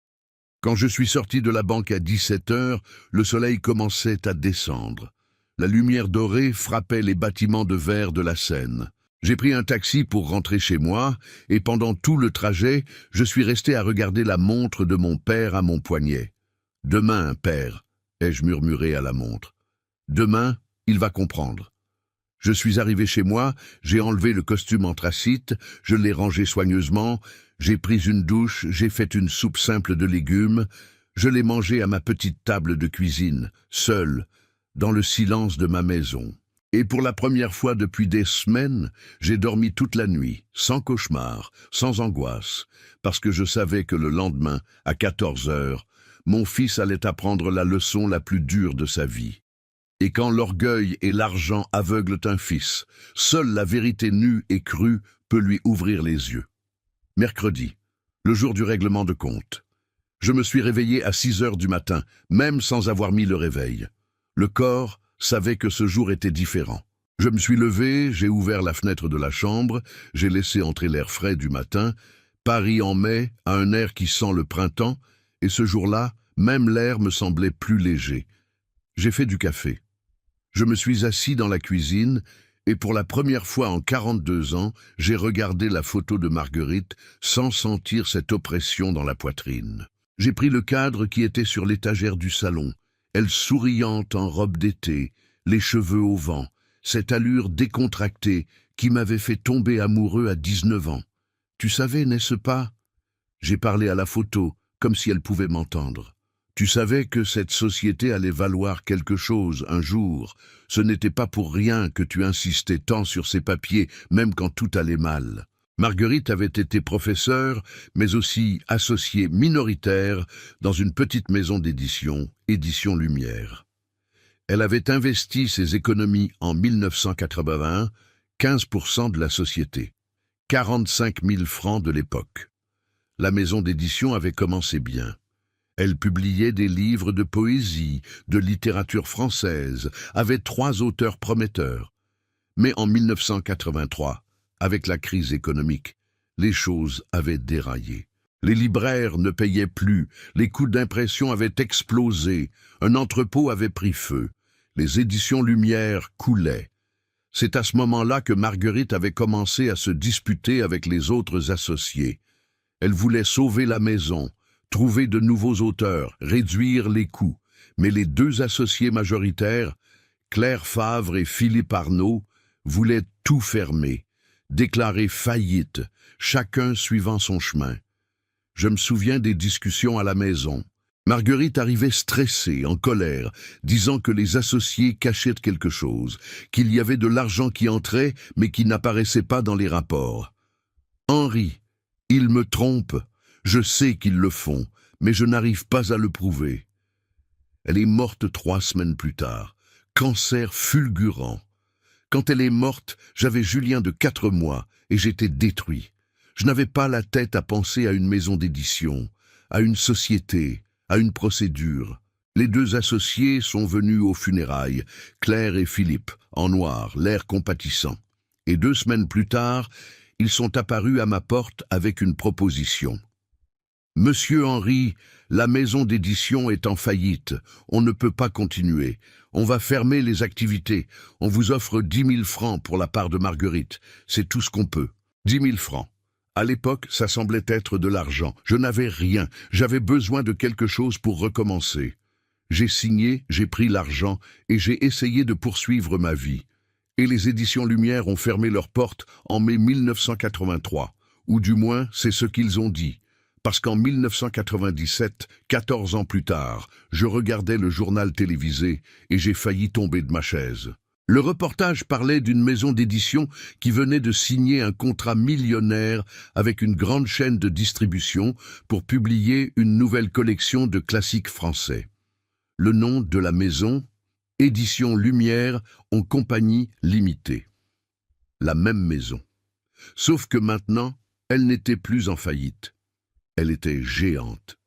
Quand je suis sorti de la banque à 17 heures, le soleil commençait à descendre. La lumière dorée frappait les bâtiments de verre de la Seine. J'ai pris un taxi pour rentrer chez moi, et pendant tout le trajet, je suis resté à regarder la montre de mon père à mon poignet. « Demain, père », ai-je murmuré à la montre. « Demain, il va comprendre. » Je suis arrivé chez moi, j'ai enlevé le costume anthracite, je l'ai rangé soigneusement, j'ai pris une douche, j'ai fait une soupe simple de légumes, je l'ai mangé à ma petite table de cuisine, seul, dans le silence de ma maison. Et pour la première fois depuis des semaines, j'ai dormi toute la nuit, sans cauchemar, sans angoisse, parce que je savais que le lendemain, à 14 heures, mon fils allait apprendre la leçon la plus dure de sa vie. Et quand l'orgueil et l'argent aveuglent un fils, seule la vérité nue et crue peut lui ouvrir les yeux. Mercredi, le jour du règlement de compte. Je me suis réveillé à 6 heures du matin, même sans avoir mis le réveil. Le corps savait que ce jour était différent. Je me suis levé, j'ai ouvert la fenêtre de la chambre, j'ai laissé entrer l'air frais du matin. Paris en mai a un air qui sent le printemps, et ce jour-là, même l'air me semblait plus léger. J'ai fait du café. Je me suis assis dans la cuisine et pour la première fois en 42 ans, j'ai regardé la photo de Marguerite sans sentir cette oppression dans la poitrine. J'ai pris le cadre qui était sur l'étagère du salon, elle souriante en robe d'été, les cheveux au vent, cette allure décontractée qui m'avait fait tomber amoureux à 19 ans. Tu savais, n'est-ce pas? J'ai parlé à la photo, comme si elle pouvait m'entendre. Tu savais que cette société allait valoir quelque chose un jour. Ce n'était pas pour rien que tu insistais tant sur ces papiers, même quand tout allait mal. Marguerite avait été professeure, mais aussi associée minoritaire dans une petite maison d'édition, Éditions Lumière. Elle avait investi ses économies en 1981, 15% de la société, 45 000 francs de l'époque. La maison d'édition avait commencé bien. Elle publiait des livres de poésie, de littérature française, avait 3 auteurs prometteurs. Mais en 1983, avec la crise économique, les choses avaient déraillé. Les libraires ne payaient plus, les coûts d'impression avaient explosé, un entrepôt avait pris feu, les éditions Lumière coulaient. C'est à ce moment-là que Marguerite avait commencé à se disputer avec les autres associés. Elle voulait sauver la maison, trouver de nouveaux auteurs, réduire les coûts. Mais les 2 associés majoritaires, Claire Favre et Philippe Arnaud, voulaient tout fermer, déclarer faillite, chacun suivant son chemin. Je me souviens des discussions à la maison. Marguerite arrivait stressée, en colère, disant que les associés cachaient quelque chose, qu'il y avait de l'argent qui entrait, mais qui n'apparaissait pas dans les rapports. Henri, ils me trompent, je sais qu'ils le font, mais je n'arrive pas à le prouver. Elle est morte 3 semaines plus tard, cancer fulgurant. Quand elle est morte, j'avais Julien de 4 mois et j'étais détruit. Je n'avais pas la tête à penser à une maison d'édition, à une société, à une procédure. Les 2 associés sont venus aux funérailles, Claire et Philippe, en noir, l'air compatissant. Et 2 semaines plus tard, ils sont apparus à ma porte avec une proposition. « Monsieur Henri, la maison d'édition est en faillite. On ne peut pas continuer. On va fermer les activités. On vous offre 10 000 francs pour la part de Marguerite. C'est tout ce qu'on peut. 10 000 francs. À l'époque, ça semblait être de l'argent. Je n'avais rien. J'avais besoin de quelque chose pour recommencer. J'ai signé, j'ai pris l'argent et j'ai essayé de poursuivre ma vie. Et les éditions Lumière ont fermé leurs portes en mai 1983. Ou du moins, c'est ce qu'ils ont dit. Parce qu'en 1997, 14 ans plus tard, je regardais le journal télévisé et j'ai failli tomber de ma chaise. Le reportage parlait d'une maison d'édition qui venait de signer un contrat millionnaire avec une grande chaîne de distribution pour publier une nouvelle collection de classiques français. Le nom de la maison, Éditions Lumière en compagnie limitée. La même maison. Sauf que maintenant, elle n'était plus en faillite. Elle était géante.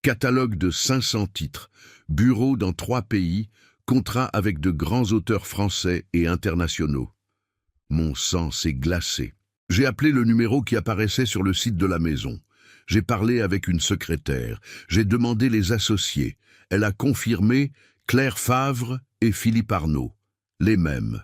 Catalogue de 500 titres, bureau dans 3 pays, contrat avec de grands auteurs français et internationaux. Mon sang s'est glacé. J'ai appelé le numéro qui apparaissait sur le site de la maison. J'ai parlé avec une secrétaire. J'ai demandé les associés. Elle a confirmé Claire Favre et Philippe Arnaud. Les mêmes.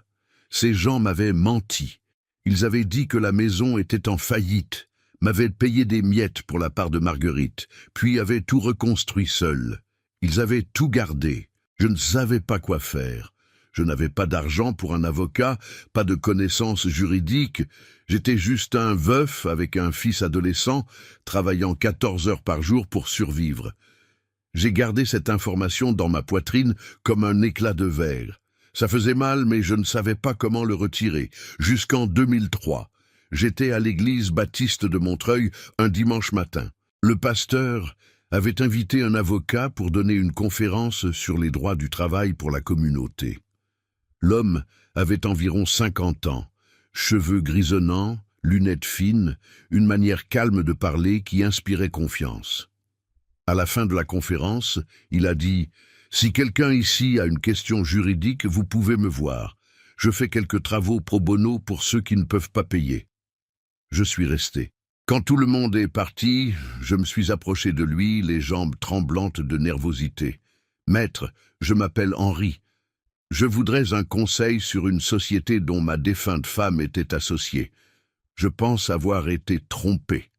Ces gens m'avaient menti. Ils avaient dit que la maison était en faillite, m'avaient payé des miettes pour la part de Marguerite, puis avaient tout reconstruit seuls. Ils avaient tout gardé. Je ne savais pas quoi faire. Je n'avais pas d'argent pour un avocat, pas de connaissances juridiques. J'étais juste un veuf avec un fils adolescent, travaillant 14 heures par jour pour survivre. J'ai gardé cette information dans ma poitrine comme un éclat de verre. Ça faisait mal, mais je ne savais pas comment le retirer. Jusqu'en 2003. J'étais à l'église baptiste de Montreuil un dimanche matin. Le pasteur avait invité un avocat pour donner une conférence sur les droits du travail pour la communauté. L'homme avait environ 50 ans, cheveux grisonnants, lunettes fines, une manière calme de parler qui inspirait confiance. À la fin de la conférence, il a dit « Si quelqu'un ici a une question juridique, vous pouvez me voir. Je fais quelques travaux pro bono pour ceux qui ne peuvent pas payer. » Je suis resté. Quand tout le monde est parti, je me suis approché de lui, les jambes tremblantes de nervosité. « Maître, je m'appelle Henri. Je voudrais un conseil sur une société dont ma défunte femme était associée. Je pense avoir été trompé. »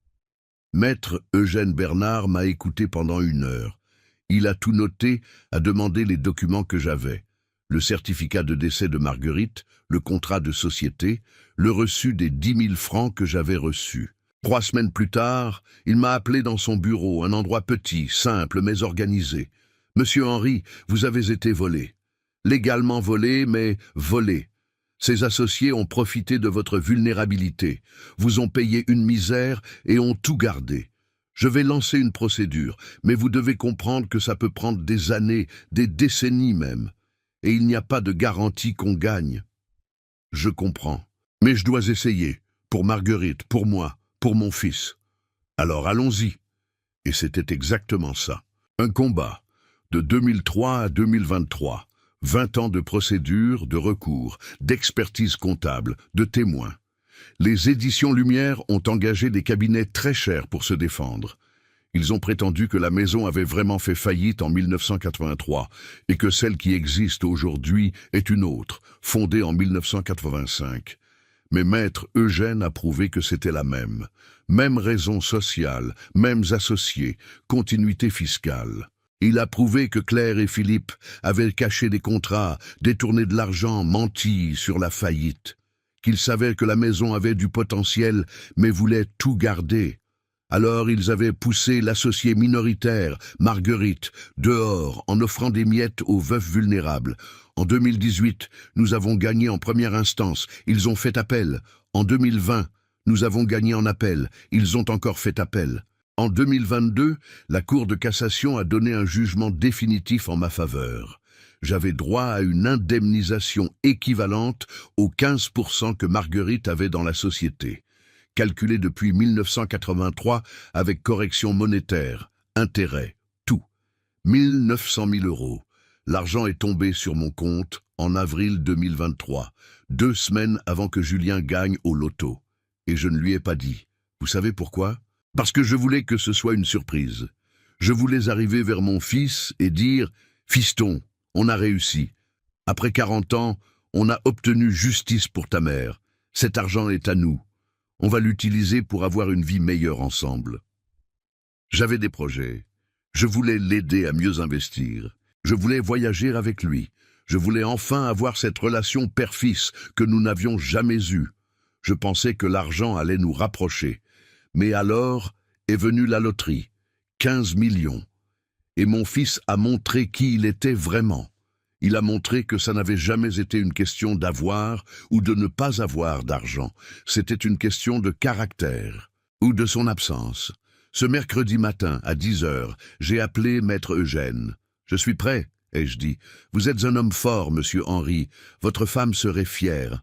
Maître Eugène Bernard m'a écouté pendant 1 heure. Il a tout noté, a demandé les documents que j'avais. Le certificat de décès de Marguerite, le contrat de société, le reçu des 10 000 francs que j'avais reçus. 3 semaines plus tard, il m'a appelé dans son bureau, un endroit petit, simple, mais organisé. « Monsieur Henry, vous avez été volé. Légalement volé, mais volé. Ces associés ont profité de votre vulnérabilité, vous ont payé une misère et ont tout gardé. Je vais lancer une procédure, mais vous devez comprendre que ça peut prendre des années, des décennies même. Et il n'y a pas de garantie qu'on gagne. Je comprends. Mais je dois essayer. Pour Marguerite, pour moi, pour mon fils. Alors allons-y. » Et c'était exactement ça. Un combat. De 2003 à 2023. 20 ans de procédure, de recours, d'expertise comptable, de témoins. Les éditions Lumière ont engagé des cabinets très chers pour se défendre. Ils ont prétendu que la maison avait vraiment fait faillite en 1983 et que celle qui existe aujourd'hui est une autre, fondée en 1985. Mais Maître Eugène a prouvé que c'était la même. Même raison sociale, mêmes associés, continuité fiscale. Il a prouvé que Claire et Philippe avaient caché des contrats, détourné de l'argent, menti sur la faillite. Qu'ils savaient que la maison avait du potentiel, mais voulaient tout garder. Alors ils avaient poussé l'associé minoritaire, Marguerite, dehors en offrant des miettes aux veufs vulnérables. En 2018, nous avons gagné en première instance, ils ont fait appel. En 2020, nous avons gagné en appel, ils ont encore fait appel. En 2022, la Cour de cassation a donné un jugement définitif en ma faveur. J'avais droit à une indemnisation équivalente aux 15% que Marguerite avait dans la société, calculée depuis 1983 avec correction monétaire, intérêt, tout. 1 900 000 €. L'argent est tombé sur mon compte en avril 2023, 2 semaines avant que Julien gagne au loto. Et je ne lui ai pas dit. Vous savez pourquoi ? Parce que je voulais que ce soit une surprise. Je voulais arriver vers mon fils et dire « Fiston, on a réussi. Après 40 ans, on a obtenu justice pour ta mère. Cet argent est à nous. On va l'utiliser pour avoir une vie meilleure ensemble. » J'avais des projets. Je voulais l'aider à mieux investir. Je voulais voyager avec lui. Je voulais enfin avoir cette relation père-fils que nous n'avions jamais eue. Je pensais que l'argent allait nous rapprocher. Mais alors est venue la loterie, 15 millions. Et mon fils a montré qui il était vraiment. Il a montré que ça n'avait jamais été une question d'avoir ou de ne pas avoir d'argent. C'était une question de caractère ou de son absence. Ce mercredi matin, à 10 heures, j'ai appelé Maître Eugène. « Je suis prêt », ai-je dit. « Vous êtes un homme fort, monsieur Henry. Votre femme serait fière. »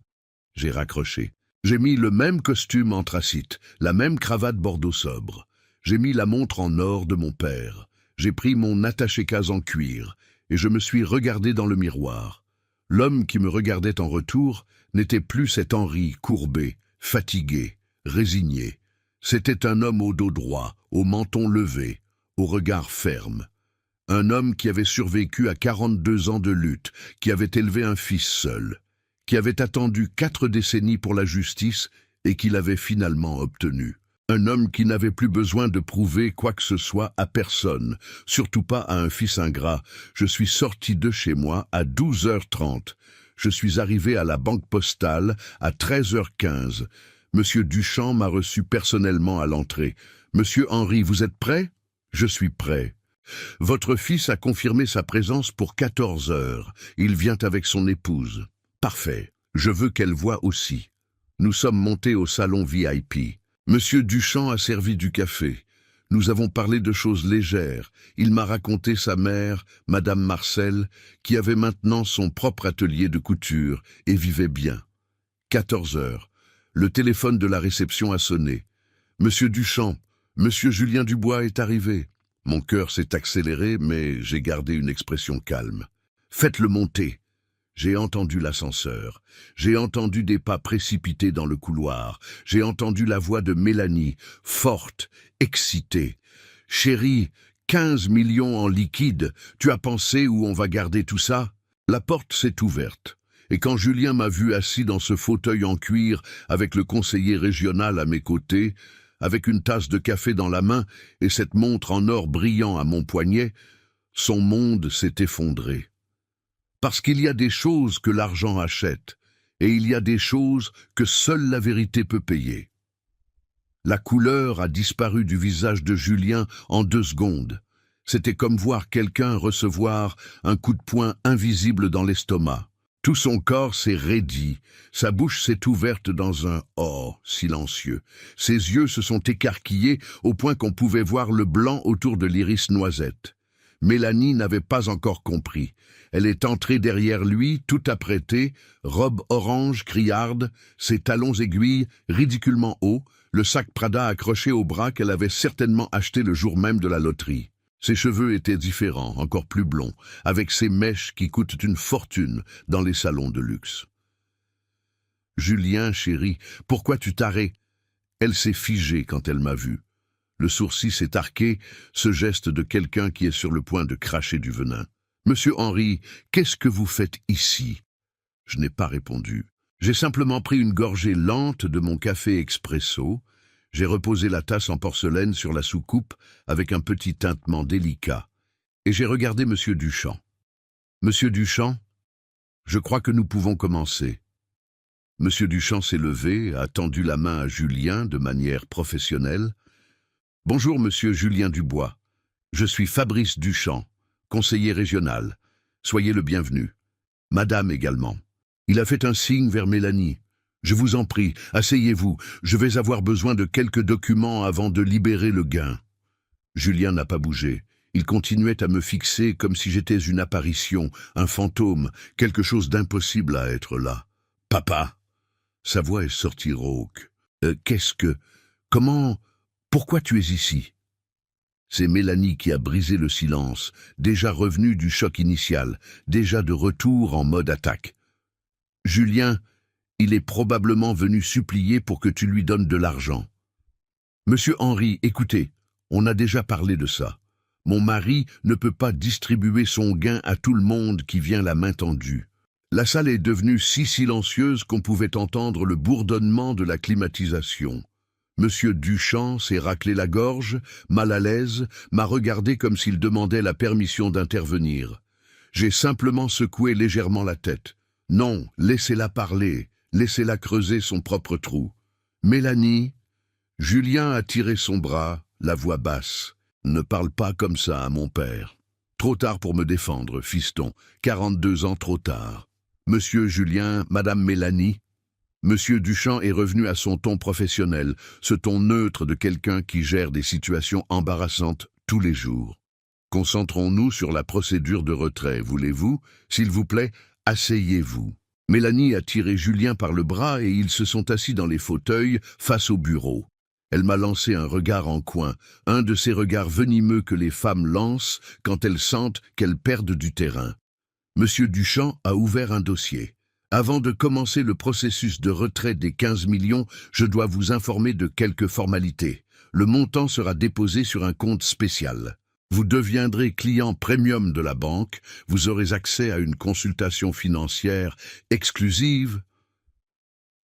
J'ai raccroché. J'ai mis le même costume anthracite, la même cravate bordeaux sobre. J'ai mis la montre en or de mon père. J'ai pris mon attaché-case en cuir et je me suis regardé dans le miroir. L'homme qui me regardait en retour n'était plus cet Henri courbé, fatigué, résigné. C'était un homme au dos droit, au menton levé, au regard ferme. Un homme qui avait survécu à 42 ans de lutte, qui avait élevé un fils seul, qui avait attendu 4 décennies pour la justice et qui l'avait finalement obtenue. Un homme qui n'avait plus besoin de prouver quoi que ce soit à personne, surtout pas à un fils ingrat. Je suis sorti de chez moi à 12h30. Je suis arrivé à la banque postale à 13h15. Monsieur Duchamp m'a reçu personnellement à l'entrée. « Monsieur Henry, vous êtes prêt ?»« Je suis prêt. » « Votre fils a confirmé sa présence pour 14 heures. Il vient avec son épouse. » « Parfait. Je veux qu'elle voie aussi. » Nous sommes montés au salon VIP. Monsieur Duchamp a servi du café. Nous avons parlé de choses légères. Il m'a raconté sa mère, Madame Marcel, qui avait maintenant son propre atelier de couture et vivait bien. 14 heures. Le téléphone de la réception a sonné. « Monsieur Duchamp, Monsieur Julien Dubois est arrivé. » Mon cœur s'est accéléré, mais j'ai gardé une expression calme. « Faites-le monter. » J'ai entendu l'ascenseur. J'ai entendu des pas précipités dans le couloir. J'ai entendu la voix de Mélanie, forte, excitée. « Chérie, 15 millions en liquide. Tu as pensé où on va garder tout ça ?» La porte s'est ouverte. Et quand Julien m'a vu assis dans ce fauteuil en cuir avec le conseiller régional à mes côtés, avec une tasse de café dans la main et cette montre en or brillant à mon poignet, son monde s'est effondré. Parce qu'il y a des choses que l'argent achète, et il y a des choses que seule la vérité peut payer. La couleur a disparu du visage de Julien en 2 secondes. C'était comme voir quelqu'un recevoir un coup de poing invisible dans l'estomac. Tout son corps s'est raidi, sa bouche s'est ouverte dans un « oh » silencieux. Ses yeux se sont écarquillés au point qu'on pouvait voir le blanc autour de l'iris noisette. Mélanie n'avait pas encore compris. Elle est entrée derrière lui, tout apprêtée, robe orange criarde, ses talons aiguilles ridiculement hauts, le sac Prada accroché au bras qu'elle avait certainement acheté le jour même de la loterie. Ses cheveux étaient différents, encore plus blonds, avec ces mèches qui coûtent une fortune dans les salons de luxe. « Julien, chéri, pourquoi tu t'arrêtes ?» Elle s'est figée quand elle m'a vu. Le sourcil s'est arqué, ce geste de quelqu'un qui est sur le point de cracher du venin. « Monsieur Henry, qu'est-ce que vous faites ici ?» Je n'ai pas répondu. J'ai simplement pris une gorgée lente de mon café expresso. J'ai reposé la tasse en porcelaine sur la soucoupe avec un petit tintement délicat. Et j'ai regardé Monsieur Duchamp. « Monsieur Duchamp, je crois que nous pouvons commencer. » Monsieur Duchamp s'est levé, a tendu la main à Julien de manière professionnelle. « Bonjour, Monsieur Julien Dubois. Je suis Fabrice Duchamp, conseiller régional. Soyez le bienvenu. Madame également. » Il a fait un signe vers Mélanie. « Je vous en prie, asseyez-vous. Je vais avoir besoin de quelques documents avant de libérer le gain. » Julien n'a pas bougé. Il continuait à me fixer comme si j'étais une apparition, un fantôme, quelque chose d'impossible à être là. « Papa !» Sa voix est sortie rauque. « Qu'est-ce que... Comment... Pourquoi tu es ici ?» C'est Mélanie qui a brisé le silence, déjà revenue du choc initial, déjà de retour en mode attaque. « Julien, il est probablement venu supplier pour que tu lui donnes de l'argent. »« Monsieur Henry, écoutez, on a déjà parlé de ça. Mon mari ne peut pas distribuer son gain à tout le monde qui vient la main tendue. » La salle est devenue si silencieuse qu'on pouvait entendre le bourdonnement de la climatisation. Monsieur Duchamp s'est raclé la gorge, mal à l'aise, m'a regardé comme s'il demandait la permission d'intervenir. J'ai simplement secoué légèrement la tête. Non, laissez-la parler, laissez-la creuser son propre trou. Mélanie, Julien a tiré son bras, la voix basse. Ne parle pas comme ça à mon père. Trop tard pour me défendre, fiston, 42 ans trop tard. Monsieur Julien, Madame Mélanie. Monsieur Duchamp est revenu à son ton professionnel, ce ton neutre de quelqu'un qui gère des situations embarrassantes tous les jours. Concentrons-nous sur la procédure de retrait, voulez-vous? S'il vous plaît, asseyez-vous. Mélanie a tiré Julien par le bras et ils se sont assis dans les fauteuils face au bureau. Elle m'a lancé un regard en coin, un de ces regards venimeux que les femmes lancent quand elles sentent qu'elles perdent du terrain. Monsieur Duchamp a ouvert un dossier. Avant de commencer le processus de retrait des 15 millions, je dois vous informer de quelques formalités. Le montant sera déposé sur un compte spécial. Vous deviendrez client premium de la banque, vous aurez accès à une consultation financière exclusive.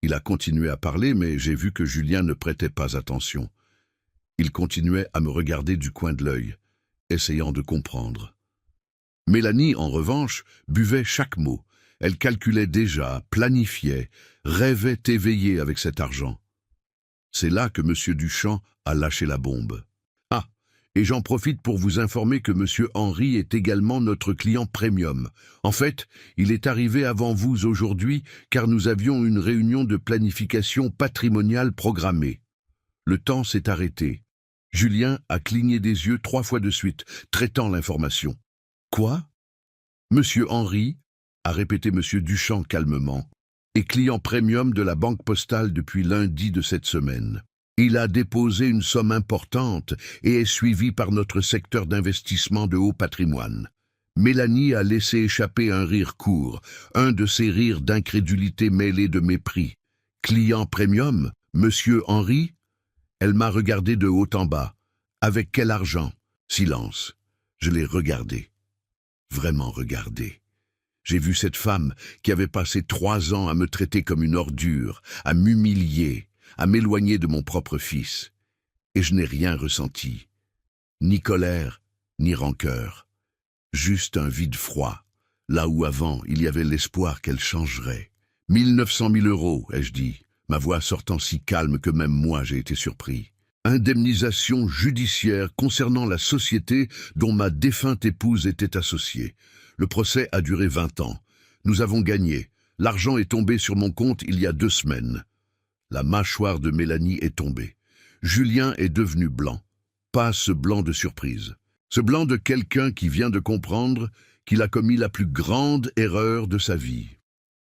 Il a continué à parler, mais j'ai vu que Julien ne prêtait pas attention. Il continuait à me regarder du coin de l'œil, essayant de comprendre. Mélanie, en revanche, buvait chaque mot. Elle calculait déjà, planifiait, rêvait éveillée avec cet argent. C'est là que M. Duchamp a lâché la bombe. Ah, et j'en profite pour vous informer que M. Henry est également notre client premium. En fait, il est arrivé avant vous aujourd'hui car nous avions une réunion de planification patrimoniale programmée. Le temps s'est arrêté. Julien a cligné des yeux 3 fois de suite, traitant l'information. « Quoi ? Monsieur Henry ?» a répété Monsieur Duchamp calmement, est client premium de la Banque Postale depuis lundi de cette semaine. Il a déposé une somme importante et est suivi par notre secteur d'investissement de haut patrimoine. Mélanie a laissé échapper un rire court, un de ces rires d'incrédulité mêlés de mépris. Client premium, Monsieur Henry ? Elle m'a regardé de haut en bas. Avec quel argent ? Silence. Je l'ai regardé. Vraiment regardé. J'ai vu cette femme qui avait passé 3 ans à me traiter comme une ordure, à m'humilier, à m'éloigner de mon propre fils. et je n'ai rien ressenti. Ni colère, ni rancœur. Juste un vide froid, là où avant il y avait l'espoir qu'elle changerait. 900 000 €, ai-je dit, ma voix sortant si calme que même moi j'ai été surpris. Indemnisation judiciaire concernant la société dont ma défunte épouse était associée. Le procès a duré 20 ans. Nous avons gagné. L'argent est tombé sur mon compte il y a 2 semaines. La mâchoire de Mélanie est tombée. Julien est devenu blanc. Pas ce blanc de surprise. Ce blanc de quelqu'un qui vient de comprendre qu'il a commis la plus grande erreur de sa vie.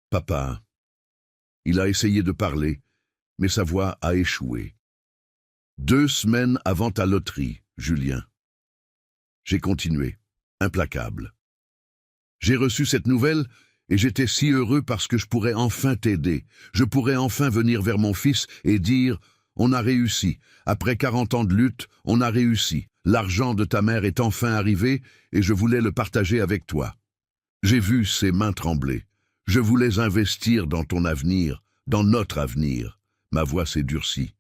Papa. Il a essayé de parler, mais sa voix a échoué. 2 semaines avant ta loterie, Julien. J'ai continué, implacable. J'ai reçu cette nouvelle et j'étais si heureux parce que je pourrais enfin t'aider. Je pourrais enfin venir vers mon fils et dire « On a réussi. Après 40 ans de lutte, on a réussi. L'argent de ta mère est enfin arrivé et je voulais le partager avec toi. » J'ai vu ses mains trembler. Je voulais investir dans ton avenir, dans notre avenir. Ma voix s'est durcie.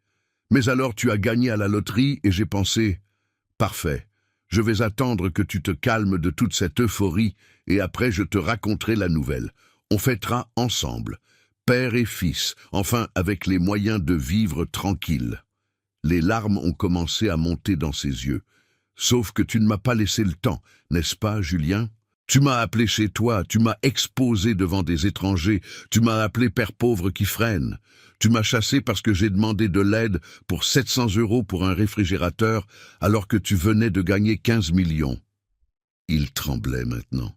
Mais alors tu as gagné à la loterie et j'ai pensé « Parfait, je vais attendre que tu te calmes de toute cette euphorie et après je te raconterai la nouvelle. On fêtera ensemble, père et fils, enfin avec les moyens de vivre tranquille. » Les larmes ont commencé à monter dans ses yeux. Sauf que tu ne m'as pas laissé le temps, n'est-ce pas, Julien ? Tu m'as appelé chez toi, tu m'as exposé devant des étrangers, tu m'as appelé père pauvre qui freine. Tu m'as chassé parce que j'ai demandé de l'aide pour 700 € pour un réfrigérateur alors que tu venais de gagner 15 millions. Il tremblait maintenant.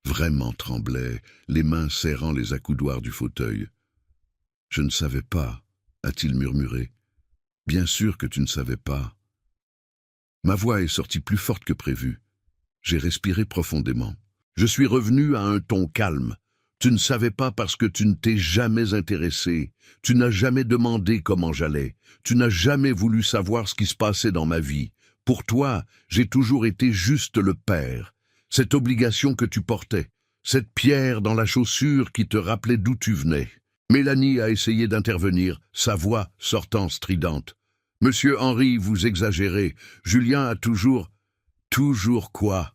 Vraiment tremblait, les mains serrant les accoudoirs du fauteuil. « Je ne savais pas, » a-t-il murmuré. « Bien sûr que tu ne savais pas. » Ma voix est sortie plus forte que prévu. J'ai respiré profondément. Je suis revenu à un ton calme. Tu ne savais pas parce que tu ne t'es jamais intéressé. Tu n'as jamais demandé comment j'allais. Tu n'as jamais voulu savoir ce qui se passait dans ma vie. Pour toi, j'ai toujours été juste le père. Cette obligation que tu portais, cette pierre dans la chaussure qui te rappelait d'où tu venais. Mélanie a essayé d'intervenir, sa voix sortant stridente. « Monsieur Henry, vous exagérez. Julien a toujours... » « Toujours quoi ?»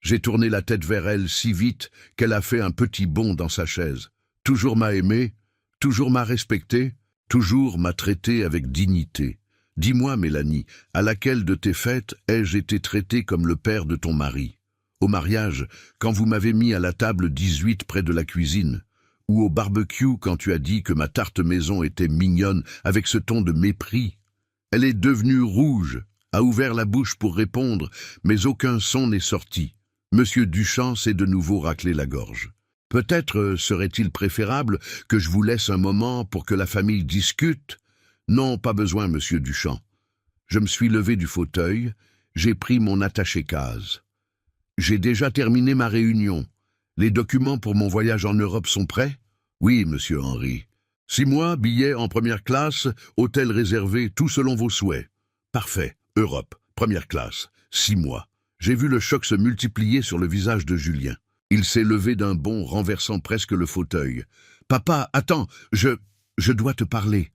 J'ai tourné la tête vers elle si vite qu'elle a fait un petit bond dans sa chaise. « Toujours m'a aimé, toujours m'a respecté, toujours m'a traité avec dignité. Dis-moi, Mélanie, à laquelle de tes fêtes ai-je été traité comme le père de ton mari? Au mariage, quand vous m'avez mis à la table 18 près de la cuisine? Ou au barbecue quand tu as dit que ma tarte maison était mignonne avec ce ton de mépris? Elle est devenue rouge, a ouvert la bouche pour répondre, mais aucun son n'est sorti. Monsieur Duchamp s'est de nouveau raclé la gorge. Peut-être serait-il préférable que je vous laisse un moment pour que la famille discute? Non, pas besoin, monsieur Duchamp. Je me suis levé du fauteuil, j'ai pris mon attaché-case. J'ai déjà terminé ma réunion. Les documents pour mon voyage en Europe sont prêts? Oui, monsieur Henry. 6 mois, billets en première classe, hôtel réservé, tout selon vos souhaits. Parfait. Europe, première classe, 6 mois. J'ai vu le choc se multiplier sur le visage de Julien. Il s'est levé d'un bond, renversant presque le fauteuil. « Papa, attends, je dois te parler. »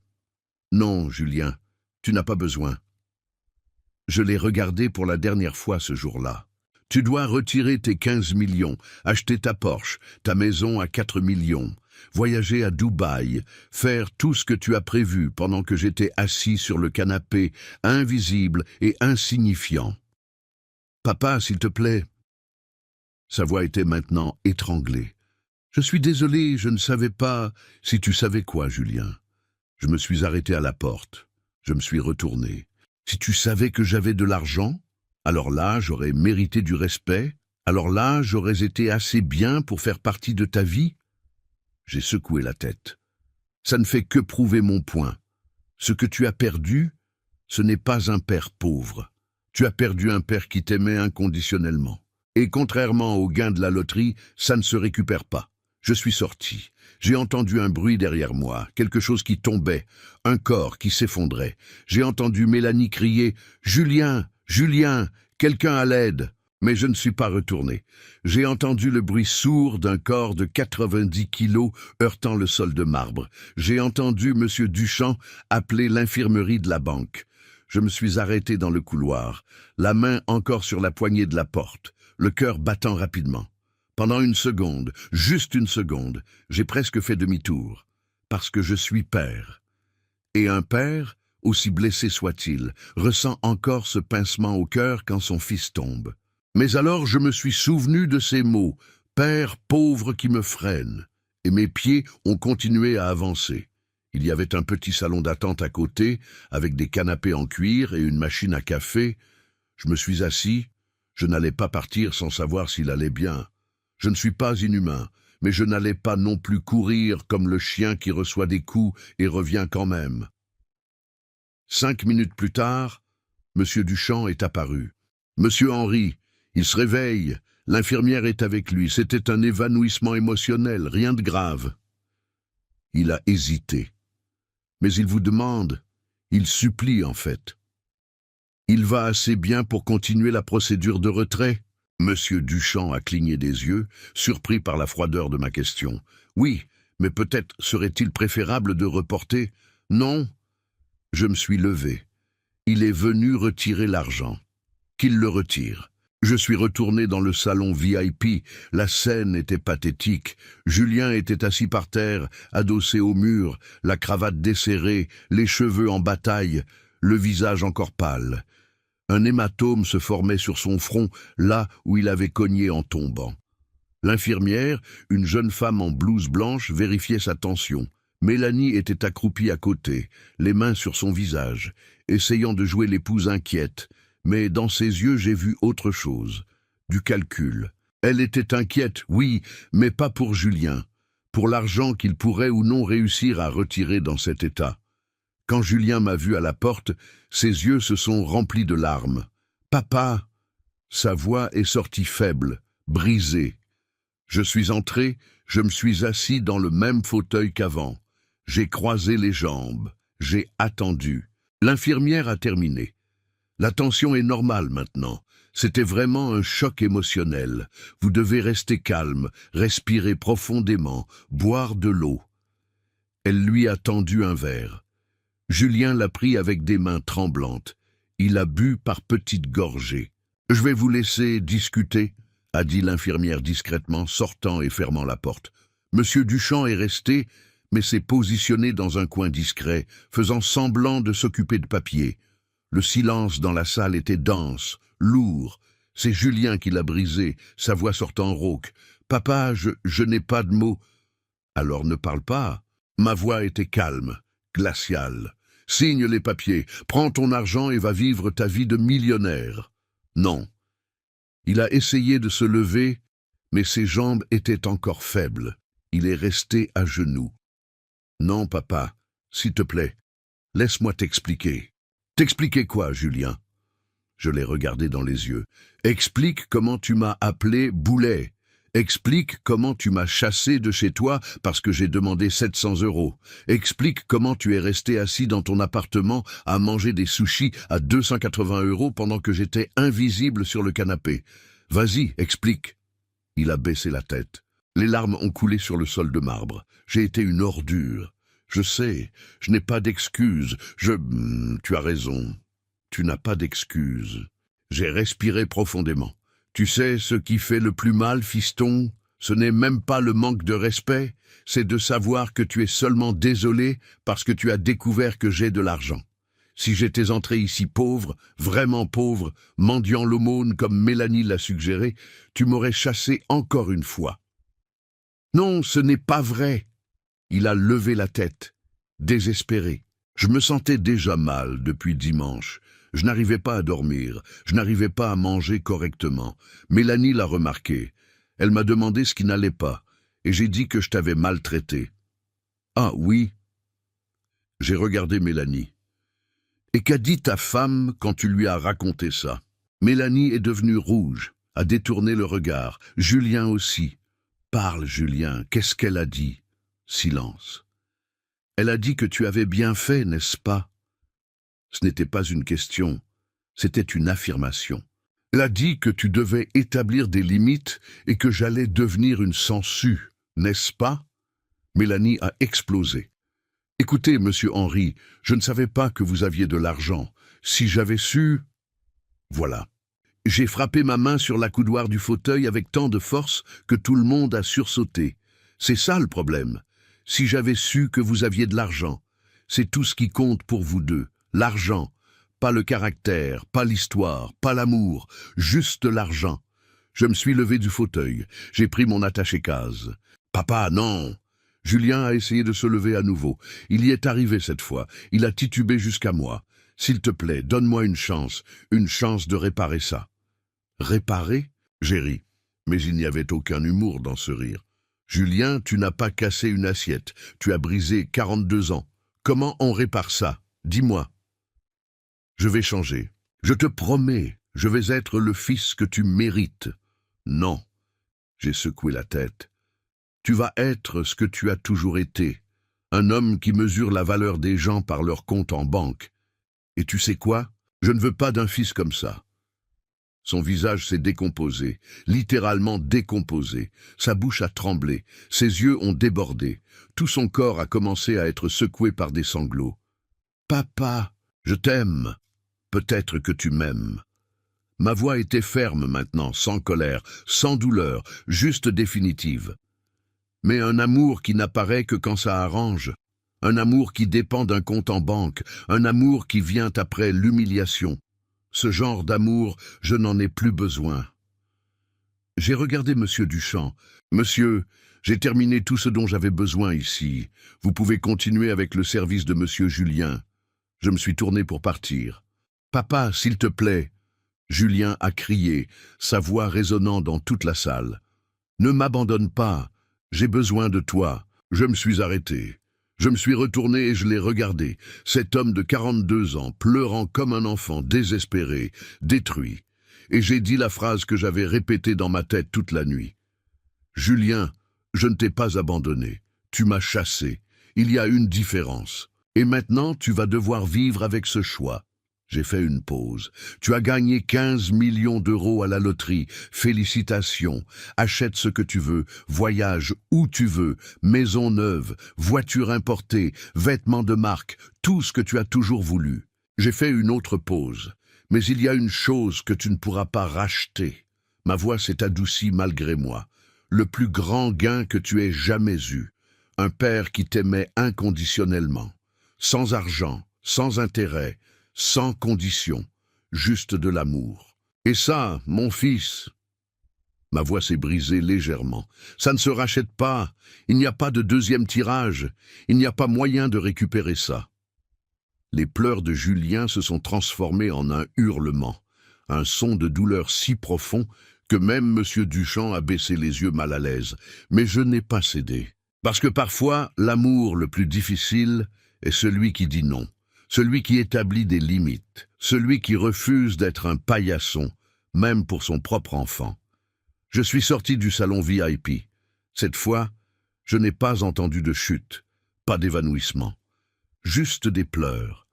Non, Julien, tu n'as pas besoin. Je l'ai regardé pour la dernière fois ce jour-là. Tu dois retirer tes 15 millions, acheter ta Porsche, ta maison à 4 millions, voyager à Dubaï, faire tout ce que tu as prévu pendant que j'étais assis sur le canapé, invisible et insignifiant. Papa, s'il te plaît. Sa voix était maintenant étranglée. Je suis désolé, je ne savais pas. Si tu savais quoi, Julien? Je me suis arrêté à la porte. Je me suis retourné. Si tu savais que j'avais de l'argent, alors là, j'aurais mérité du respect. Alors là, j'aurais été assez bien pour faire partie de ta vie. J'ai secoué la tête. Ça ne fait que prouver mon point. Ce que tu as perdu, ce n'est pas un père pauvre. Tu as perdu un père qui t'aimait inconditionnellement. Et contrairement au gain de la loterie, ça ne se récupère pas. Je suis sorti. J'ai entendu un bruit derrière moi, quelque chose qui tombait, un corps qui s'effondrait. J'ai entendu Mélanie crier « Julien, Julien, quelqu'un à l'aide !» Mais je ne suis pas retourné. J'ai entendu le bruit sourd d'un corps de 90 kilos heurtant le sol de marbre. J'ai entendu M. Duchamp appeler l'infirmerie de la banque. Je me suis arrêté dans le couloir, la main encore sur la poignée de la porte, le cœur battant rapidement. Pendant une seconde, juste une seconde, j'ai presque fait demi-tour, parce que je suis père. Et un père, aussi blessé soit-il, ressent encore ce pincement au cœur quand son fils tombe. Mais alors je me suis souvenu de ces mots, « Père pauvre qui me freine », et mes pieds ont continué à avancer. Il y avait un petit salon d'attente à côté, avec des canapés en cuir et une machine à café. Je me suis assis, je n'allais pas partir sans savoir s'il allait bien. Je ne suis pas inhumain, mais je n'allais pas non plus courir comme le chien qui reçoit des coups et revient quand même. 5 minutes plus tard, M. Duchamp est apparu. « Monsieur Henry, il se réveille, l'infirmière est avec lui, c'était un évanouissement émotionnel, rien de grave. » Il a hésité. Mais il vous demande, il supplie en fait. Il va assez bien pour continuer la procédure de retrait? Monsieur Duchamp a cligné des yeux, surpris par la froideur de ma question. Oui, mais peut-être serait-il préférable de reporter? Non. Je me suis levé. Il est venu retirer l'argent. Qu'il le retire. Je suis retourné dans le salon VIP. La scène était pathétique. Julien était assis par terre, adossé au mur, la cravate desserrée, les cheveux en bataille, le visage encore pâle. Un hématome se formait sur son front, là où il avait cogné en tombant. L'infirmière, une jeune femme en blouse blanche, vérifiait sa tension. Mélanie était accroupie à côté, les mains sur son visage, essayant de jouer l'épouse inquiète. Mais dans ses yeux, j'ai vu autre chose, du calcul. Elle était inquiète, oui, mais pas pour Julien, pour l'argent qu'il pourrait ou non réussir à retirer dans cet état. Quand Julien m'a vu à la porte, ses yeux se sont remplis de larmes. « Papa !» Sa voix est sortie faible, brisée. Je suis entré, je me suis assis dans le même fauteuil qu'avant. J'ai croisé les jambes, j'ai attendu. L'infirmière a terminé. La tension est normale maintenant. C'était vraiment un choc émotionnel. Vous devez rester calme, respirer profondément, boire de l'eau. Elle lui a tendu un verre. Julien l'a pris avec des mains tremblantes. Il a bu par petites gorgées. « Je vais vous laisser discuter », a dit l'infirmière discrètement, sortant et fermant la porte. Monsieur Duchamp est resté, mais s'est positionné dans un coin discret, faisant semblant de s'occuper de papier. Le silence dans la salle était dense, lourd. C'est Julien qui l'a brisé, sa voix sortant rauque. « Papa, je n'ai pas de mots. » « Alors ne parle pas. » Ma voix était calme, glaciale. « Signe les papiers, prends ton argent et va vivre ta vie de millionnaire. » Non. Il a essayé de se lever, mais ses jambes étaient encore faibles. Il est resté à genoux. « Non, papa, s'il te plaît, laisse-moi t'expliquer. » « T'expliquer quoi, Julien ?» Je l'ai regardé dans les yeux. « Explique comment tu m'as appelé Boulet. Explique comment tu m'as chassé de chez toi parce que j'ai demandé 700 €. Explique comment tu es resté assis dans ton appartement à manger des sushis à 280 € pendant que j'étais invisible sur le canapé. Vas-y, explique. » Il a baissé la tête. Les larmes ont coulé sur le sol de marbre. J'ai été une ordure. Je sais, je n'ai pas d'excuses. Tu as raison. Tu n'as pas d'excuses. J'ai respiré profondément. Tu sais ce qui fait le plus mal, fiston? Ce n'est même pas le manque de respect, c'est de savoir que tu es seulement désolé parce que tu as découvert que j'ai de l'argent. Si j'étais entré ici pauvre, vraiment pauvre, mendiant l'aumône comme Mélanie l'a suggéré, tu m'aurais chassé encore une fois. Non, ce n'est pas vrai. Il a levé la tête, désespéré. Je me sentais déjà mal depuis dimanche. Je n'arrivais pas à dormir, je n'arrivais pas à manger correctement. Mélanie l'a remarqué. Elle m'a demandé ce qui n'allait pas, et j'ai dit que je t'avais maltraité. Ah oui? J'ai regardé Mélanie. Et qu'a dit ta femme quand tu lui as raconté ça? Mélanie est devenue rouge, a détourné le regard. Julien aussi. Parle, Julien, qu'est-ce qu'elle a dit? Silence. Elle a dit que tu avais bien fait, n'est-ce pas? Ce n'était pas une question, c'était une affirmation. Elle a dit que tu devais établir des limites et que j'allais devenir une sangsue, n'est-ce pas? Mélanie a explosé. Écoutez, monsieur Henry, je ne savais pas que vous aviez de l'argent. Si j'avais su... Voilà. J'ai frappé ma main sur l'accoudoir du fauteuil avec tant de force que tout le monde a sursauté. C'est ça le problème. Si j'avais su que vous aviez de l'argent, c'est tout ce qui compte pour vous deux. L'argent, pas le caractère, pas l'histoire, pas l'amour, juste l'argent. Je me suis levé du fauteuil, j'ai pris mon attaché-case. Papa, non! Julien a essayé de se lever à nouveau. Il y est arrivé cette fois. Il a titubé jusqu'à moi. S'il te plaît, donne-moi une chance de réparer ça. Réparer? J'ai ri. Mais il n'y avait aucun humour dans ce rire. Julien, tu n'as pas cassé une assiette. Tu as brisé 42 ans. Comment on répare ça? Dis-moi. Je vais changer. Je te promets, je vais être le fils que tu mérites. Non. J'ai secoué la tête. Tu vas être ce que tu as toujours été. Un homme qui mesure la valeur des gens par leur compte en banque. Et tu sais quoi? Je ne veux pas d'un fils comme ça. Son visage s'est décomposé, littéralement décomposé. Sa bouche a tremblé, ses yeux ont débordé. Tout son corps a commencé à être secoué par des sanglots. Papa, je t'aime. Peut-être que tu m'aimes. Ma voix était ferme maintenant, sans colère, sans douleur, juste définitive. Mais un amour qui n'apparaît que quand ça arrange. Un amour qui dépend d'un compte en banque, un amour qui vient après l'humiliation. Ce genre d'amour, je n'en ai plus besoin. J'ai regardé Monsieur Duchamp. Monsieur, j'ai terminé tout ce dont j'avais besoin ici. Vous pouvez continuer avec le service de Monsieur Julien. Je me suis tourné pour partir. Papa, s'il te plaît. Julien a crié, sa voix résonnant dans toute la salle. Ne m'abandonne pas. J'ai besoin de toi. Je me suis arrêté. Je me suis retourné et je l'ai regardé, cet homme de 42 ans, pleurant comme un enfant, désespéré, détruit. Et j'ai dit la phrase que j'avais répétée dans ma tête toute la nuit. Julien, je ne t'ai pas abandonné. Tu m'as chassé. Il y a une différence. Et maintenant, tu vas devoir vivre avec ce choix. J'ai fait une pause. Tu as gagné 15 millions d'euros à la loterie. Félicitations. Achète ce que tu veux, voyage où tu veux, maison neuve, voiture importée, vêtements de marque, tout ce que tu as toujours voulu. J'ai fait une autre pause. Mais il y a une chose que tu ne pourras pas racheter. Ma voix s'est adoucie malgré moi. Le plus grand gain que tu aies jamais eu. Un père qui t'aimait inconditionnellement. Sans argent, sans intérêt, sans condition, juste de l'amour. Et ça, mon fils... Ma voix s'est brisée légèrement. Ça ne se rachète pas. Il n'y a pas de deuxième tirage. Il n'y a pas moyen de récupérer ça. Les pleurs de Julien se sont transformés en un hurlement, un son de douleur si profond que même Monsieur Duchamp a baissé les yeux mal à l'aise. Mais je n'ai pas cédé. Parce que parfois, l'amour le plus difficile est celui qui dit non. Celui qui établit des limites, celui qui refuse d'être un paillasson, même pour son propre enfant. Je suis sorti du salon VIP. Cette fois, je n'ai pas entendu de chute, pas d'évanouissement. Juste des pleurs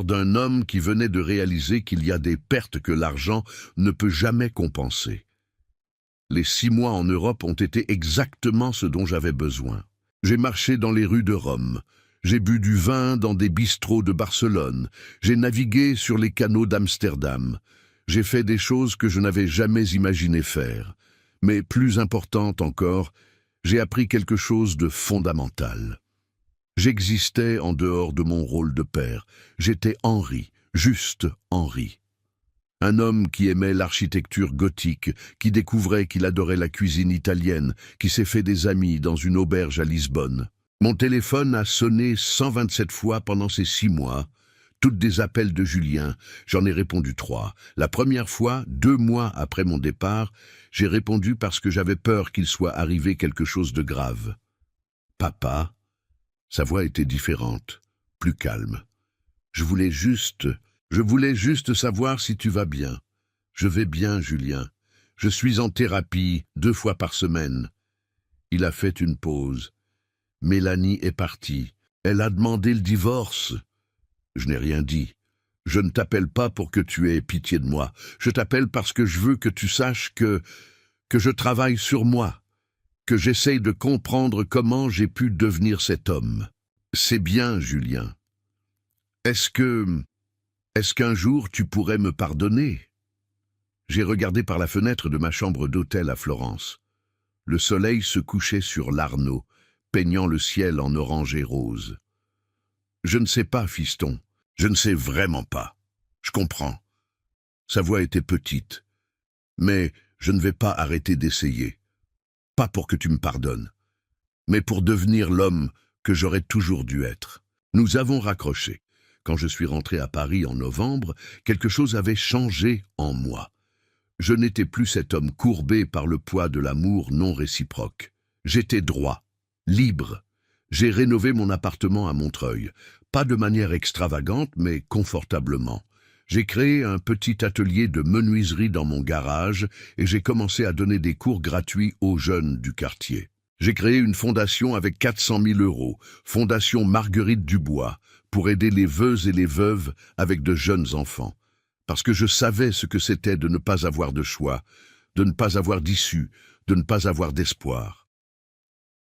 d'un homme qui venait de réaliser qu'il y a des pertes que l'argent ne peut jamais compenser. Les 6 mois en Europe ont été exactement ce dont j'avais besoin. J'ai marché dans les rues de Rome. J'ai bu du vin dans des bistrots de Barcelone. J'ai navigué sur les canaux d'Amsterdam. J'ai fait des choses que je n'avais jamais imaginé faire. Mais plus importante encore, j'ai appris quelque chose de fondamental. J'existais en dehors de mon rôle de père. J'étais Henri, juste Henri. Un homme qui aimait l'architecture gothique, qui découvrait qu'il adorait la cuisine italienne, qui s'est fait des amis dans une auberge à Lisbonne. Mon téléphone a sonné 127 fois pendant ces 6 mois, toutes des appels de Julien. J'en ai répondu 3. La première fois, 2 mois après mon départ, j'ai répondu parce que j'avais peur qu'il soit arrivé quelque chose de grave. Papa, sa voix était différente, plus calme. Je voulais juste savoir si tu vas bien. Je vais bien, Julien. Je suis en thérapie 2 fois par semaine. Il a fait une pause. Mélanie est partie. Elle a demandé le divorce. Je n'ai rien dit. Je ne t'appelle pas pour que tu aies pitié de moi. Je t'appelle parce que je veux que tu saches que je travaille sur moi, que j'essaye de comprendre comment j'ai pu devenir cet homme. C'est bien, Julien. Est-ce Est-ce qu'un jour tu pourrais me pardonner? J'ai regardé par la fenêtre de ma chambre d'hôtel à Florence. Le soleil se couchait sur l'Arno, peignant le ciel en orange et rose. Je ne sais pas, fiston. Je ne sais vraiment pas. Je comprends. Sa voix était petite. Mais je ne vais pas arrêter d'essayer. Pas pour que tu me pardonnes, mais pour devenir l'homme que j'aurais toujours dû être. Nous avons raccroché. Quand je suis rentré à Paris en novembre, quelque chose avait changé en moi. Je n'étais plus cet homme courbé par le poids de l'amour non réciproque. J'étais droit, libre. J'ai rénové mon appartement à Montreuil, pas de manière extravagante, mais confortablement. J'ai créé un petit atelier de menuiserie dans mon garage et j'ai commencé à donner des cours gratuits aux jeunes du quartier. J'ai créé une fondation avec 400 000 €, Fondation Marguerite Dubois, pour aider les veuves et les veuves avec de jeunes enfants. Parce que je savais ce que c'était de ne pas avoir de choix, de ne pas avoir d'issue, de ne pas avoir d'espoir.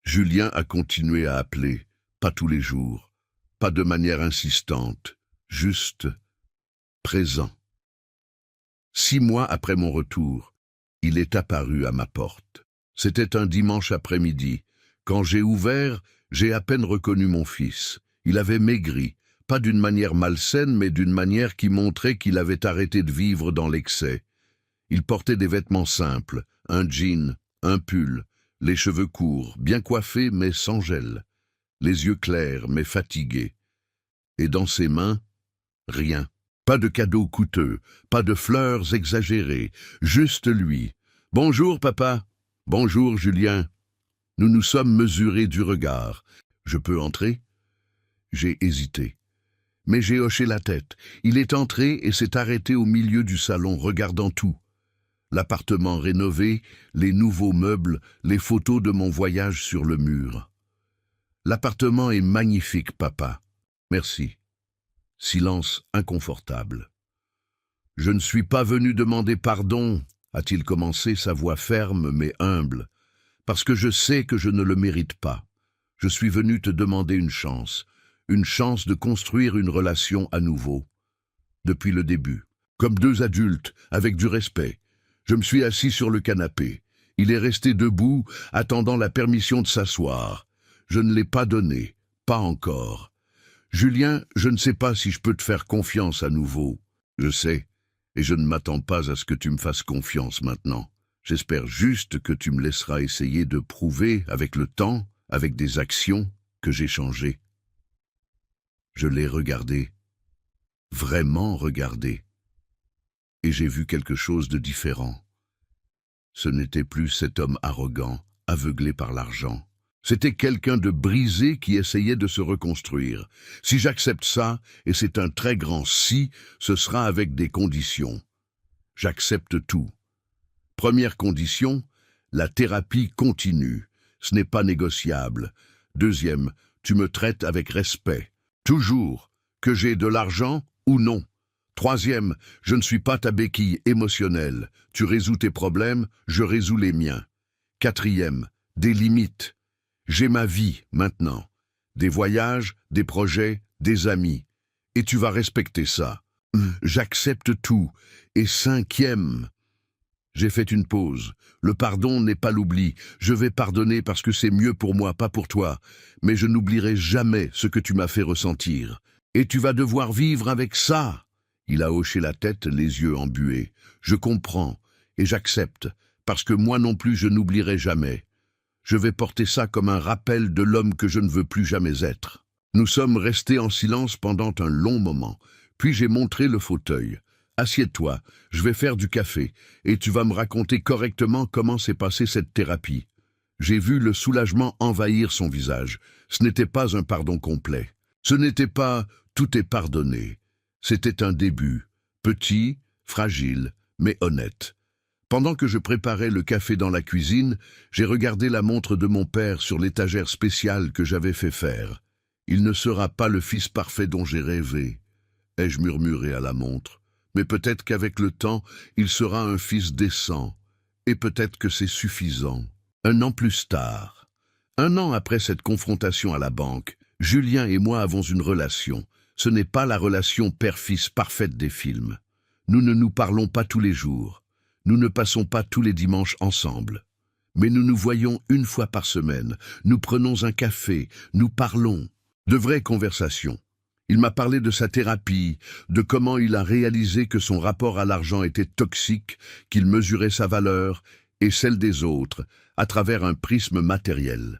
Julien a continué à appeler, pas tous les jours, pas de manière insistante, juste présent. 6 mois après mon retour, il est apparu à ma porte. C'était un dimanche après-midi. Quand j'ai ouvert, j'ai à peine reconnu mon fils. Il avait maigri, pas d'une manière malsaine, mais d'une manière qui montrait qu'il avait arrêté de vivre dans l'excès. Il portait des vêtements simples, un jean, un pull, les cheveux courts, bien coiffés mais sans gel, les yeux clairs mais fatigués. Et dans ses mains, rien. Pas de cadeaux coûteux, pas de fleurs exagérées, juste lui. « Bonjour, papa. Bonjour, Julien. » Nous nous sommes mesurés du regard. « Je peux entrer ?» J'ai hésité. Mais j'ai hoché la tête. Il est entré et s'est arrêté au milieu du salon, regardant tout. L'appartement rénové, les nouveaux meubles, les photos de mon voyage sur le mur. « L'appartement est magnifique, papa. Merci. » Silence inconfortable. « Je ne suis pas venu demander pardon, » a-t-il commencé, sa voix ferme mais humble, « parce que je sais que je ne le mérite pas. Je suis venu te demander une chance de construire une relation à nouveau. Depuis le début, comme deux adultes, avec du respect. Je me suis assis sur le canapé. Il est resté debout, attendant la permission de s'asseoir. Je ne l'ai pas donnée, pas encore. Julien, je ne sais pas si je peux te faire confiance à nouveau. Je sais, et je ne m'attends pas à ce que tu me fasses confiance maintenant. J'espère juste que tu me laisseras essayer de prouver, avec le temps, avec des actions, que j'ai changé. » Je l'ai regardé, vraiment regardé, et j'ai vu quelque chose de différent. Ce n'était plus cet homme arrogant, aveuglé par l'argent. C'était quelqu'un de brisé qui essayait de se reconstruire. Si j'accepte ça, et c'est un très grand si, ce sera avec des conditions. J'accepte tout. Première condition, la thérapie continue. Ce n'est pas négociable. Deuxième, tu me traites avec respect. Toujours, que j'ai de l'argent ou non. Troisième, je ne suis pas ta béquille émotionnelle. Tu résous tes problèmes, je résous les miens. Quatrième, des limites. J'ai ma vie maintenant. Des voyages, des projets, des amis. Et tu vas respecter ça. J'accepte tout. Et cinquième, j'ai fait une pause. Le pardon n'est pas l'oubli. Je vais pardonner parce que c'est mieux pour moi, pas pour toi. Mais je n'oublierai jamais ce que tu m'as fait ressentir. Et tu vas devoir vivre avec ça. Il a hoché la tête, les yeux embués. Je comprends et j'accepte, parce que moi non plus je n'oublierai jamais. Je vais porter ça comme un rappel de l'homme que je ne veux plus jamais être. Nous sommes restés en silence pendant un long moment. Puis j'ai montré le fauteuil. Assieds-toi, je vais faire du café, et tu vas me raconter correctement comment s'est passée cette thérapie. J'ai vu le soulagement envahir son visage. Ce n'était pas un pardon complet. Ce n'était pas « tout est pardonné ». C'était un début, petit, fragile, mais honnête. Pendant que je préparais le café dans la cuisine, j'ai regardé la montre de mon père sur l'étagère spéciale que j'avais fait faire. Il ne sera pas le fils parfait dont j'ai rêvé, ai-je murmuré à la montre. Mais peut-être qu'avec le temps, il sera un fils décent. Et peut-être que c'est suffisant. 1 an plus tard, 1 an après cette confrontation à la banque, Julien et moi avons une relation. Ce n'est pas la relation père-fils parfaite des films. Nous ne nous parlons pas tous les jours. Nous ne passons pas tous les dimanches ensemble. Mais nous nous voyons une fois par semaine. Nous prenons un café. Nous parlons. De vraies conversations. Il m'a parlé de sa thérapie, de comment il a réalisé que son rapport à l'argent était toxique, qu'il mesurait sa valeur et celle des autres à travers un prisme matériel.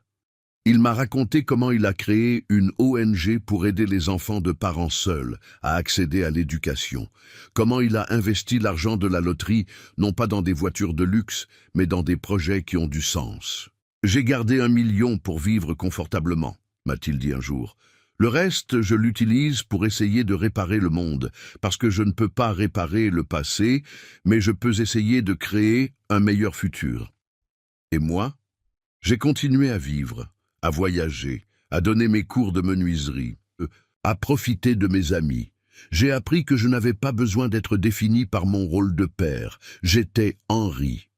Il m'a raconté comment il a créé une ONG pour aider les enfants de parents seuls à accéder à l'éducation, comment il a investi l'argent de la loterie non pas dans des voitures de luxe, mais dans des projets qui ont du sens. « J'ai gardé 1 million pour vivre confortablement », m'a-t-il dit un jour. Le reste, je l'utilise pour essayer de réparer le monde, parce que je ne peux pas réparer le passé, mais je peux essayer de créer un meilleur futur. Et moi, j'ai continué à vivre, à voyager, à donner mes cours de menuiserie, à profiter de mes amis. J'ai appris que je n'avais pas besoin d'être défini par mon rôle de père. J'étais Henri.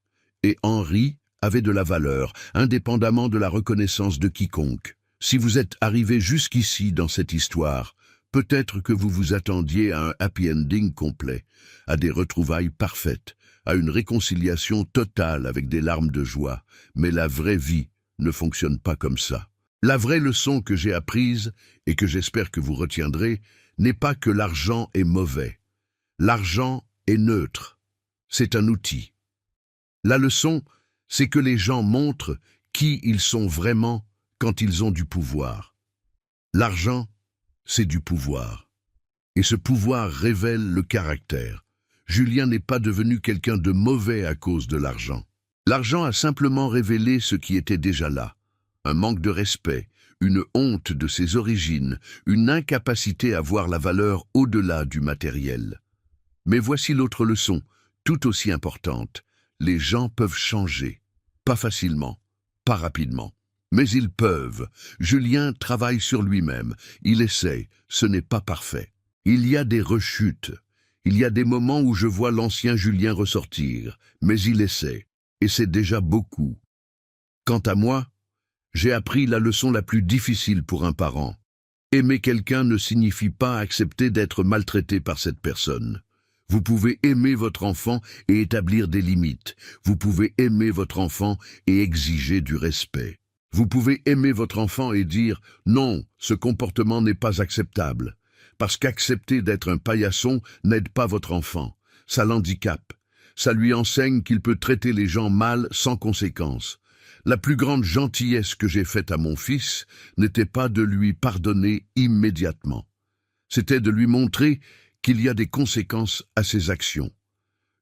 Et Henri avait de la valeur, indépendamment de la reconnaissance de quiconque. Si vous êtes arrivé jusqu'ici dans cette histoire, peut-être que vous vous attendiez à un happy ending complet, à des retrouvailles parfaites, à une réconciliation totale avec des larmes de joie. Mais la vraie vie ne fonctionne pas comme ça. La vraie leçon que j'ai apprise, et que j'espère que vous retiendrez, n'est pas que l'argent est mauvais. L'argent est neutre. C'est un outil. La leçon, c'est que les gens montrent qui ils sont vraiment quand ils ont du pouvoir. L'argent, c'est du pouvoir. Et ce pouvoir révèle le caractère. Julien n'est pas devenu quelqu'un de mauvais à cause de l'argent. L'argent a simplement révélé ce qui était déjà là. Un manque de respect, une honte de ses origines, une incapacité à voir la valeur au-delà du matériel. Mais voici l'autre leçon, tout aussi importante. Les gens peuvent changer. Pas facilement, pas rapidement. Mais ils peuvent. Julien travaille sur lui-même. Il essaie. Ce n'est pas parfait. Il y a des rechutes. Il y a des moments où je vois l'ancien Julien ressortir. Mais il essaie. Et c'est déjà beaucoup. Quant à moi, j'ai appris la leçon la plus difficile pour un parent. Aimer quelqu'un ne signifie pas accepter d'être maltraité par cette personne. Vous pouvez aimer votre enfant et établir des limites. Vous pouvez aimer votre enfant et exiger du respect. Vous pouvez aimer votre enfant et dire « Non, ce comportement n'est pas acceptable ». Parce qu'accepter d'être un paillasson n'aide pas votre enfant. Ça l'handicape. Ça lui enseigne qu'il peut traiter les gens mal sans conséquence. La plus grande gentillesse que j'ai faite à mon fils n'était pas de lui pardonner immédiatement. C'était de lui montrer qu'il y a des conséquences à ses actions.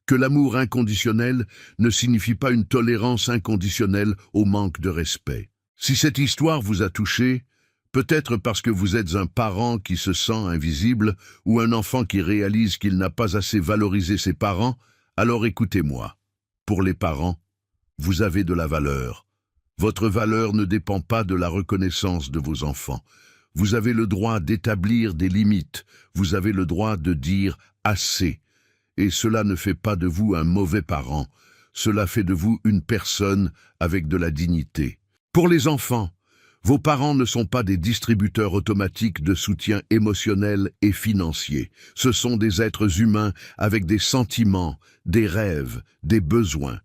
Que l'amour inconditionnel ne signifie pas une tolérance inconditionnelle au manque de respect. Si cette histoire vous a touché, peut-être parce que vous êtes un parent qui se sent invisible ou un enfant qui réalise qu'il n'a pas assez valorisé ses parents, alors écoutez-moi. Pour les parents, vous avez de la valeur. Votre valeur ne dépend pas de la reconnaissance de vos enfants. Vous avez le droit d'établir des limites. Vous avez le droit de dire « assez ». Et cela ne fait pas de vous un mauvais parent. Cela fait de vous une personne avec de la dignité. Pour les enfants, vos parents ne sont pas des distributeurs automatiques de soutien émotionnel et financier. Ce sont des êtres humains avec des sentiments, des rêves, des besoins.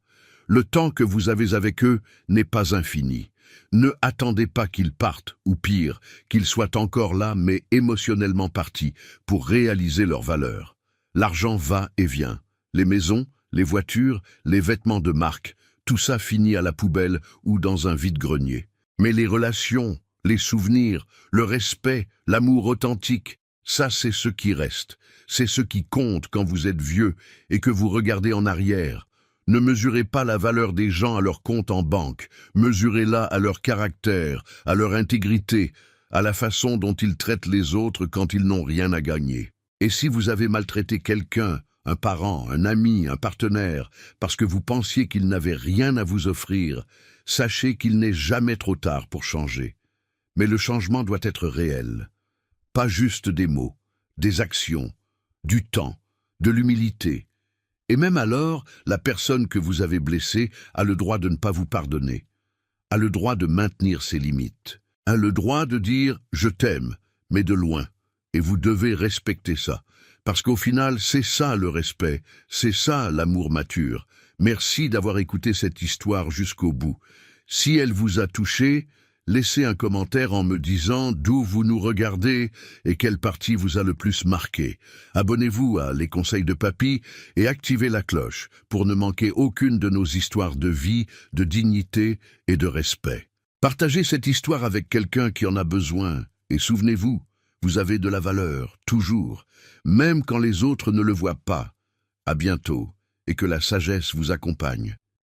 Le temps que vous avez avec eux n'est pas infini. Ne attendez pas qu'ils partent, ou pire, qu'ils soient encore là mais émotionnellement partis, pour réaliser leurs valeurs. L'argent va et vient. Les maisons, les voitures, les vêtements de marque, tout ça finit à la poubelle ou dans un vide-grenier. Mais les relations, les souvenirs, le respect, l'amour authentique, ça c'est ce qui reste. C'est ce qui compte quand vous êtes vieux et que vous regardez en arrière. Ne mesurez pas la valeur des gens à leur compte en banque. Mesurez-la à leur caractère, à leur intégrité, à la façon dont ils traitent les autres quand ils n'ont rien à gagner. Et si vous avez maltraité quelqu'un, un parent, un ami, un partenaire, parce que vous pensiez qu'il n'avait rien à vous offrir, sachez qu'il n'est jamais trop tard pour changer. Mais le changement doit être réel. Pas juste des mots, des actions, du temps, de l'humilité. Et même alors, la personne que vous avez blessée a le droit de ne pas vous pardonner, a le droit de maintenir ses limites, a le droit de dire « je t'aime », mais de loin, et vous devez respecter ça. Parce qu'au final, c'est ça le respect, c'est ça l'amour mature. Merci d'avoir écouté cette histoire jusqu'au bout. Si elle vous a touché, laissez un commentaire en me disant d'où vous nous regardez et quelle partie vous a le plus marqué. Abonnez-vous à Les Conseils de Papy et activez la cloche pour ne manquer aucune de nos histoires de vie, de dignité et de respect. Partagez cette histoire avec quelqu'un qui en a besoin et souvenez-vous, vous avez de la valeur, toujours, même quand les autres ne le voient pas. À bientôt et que la sagesse vous accompagne.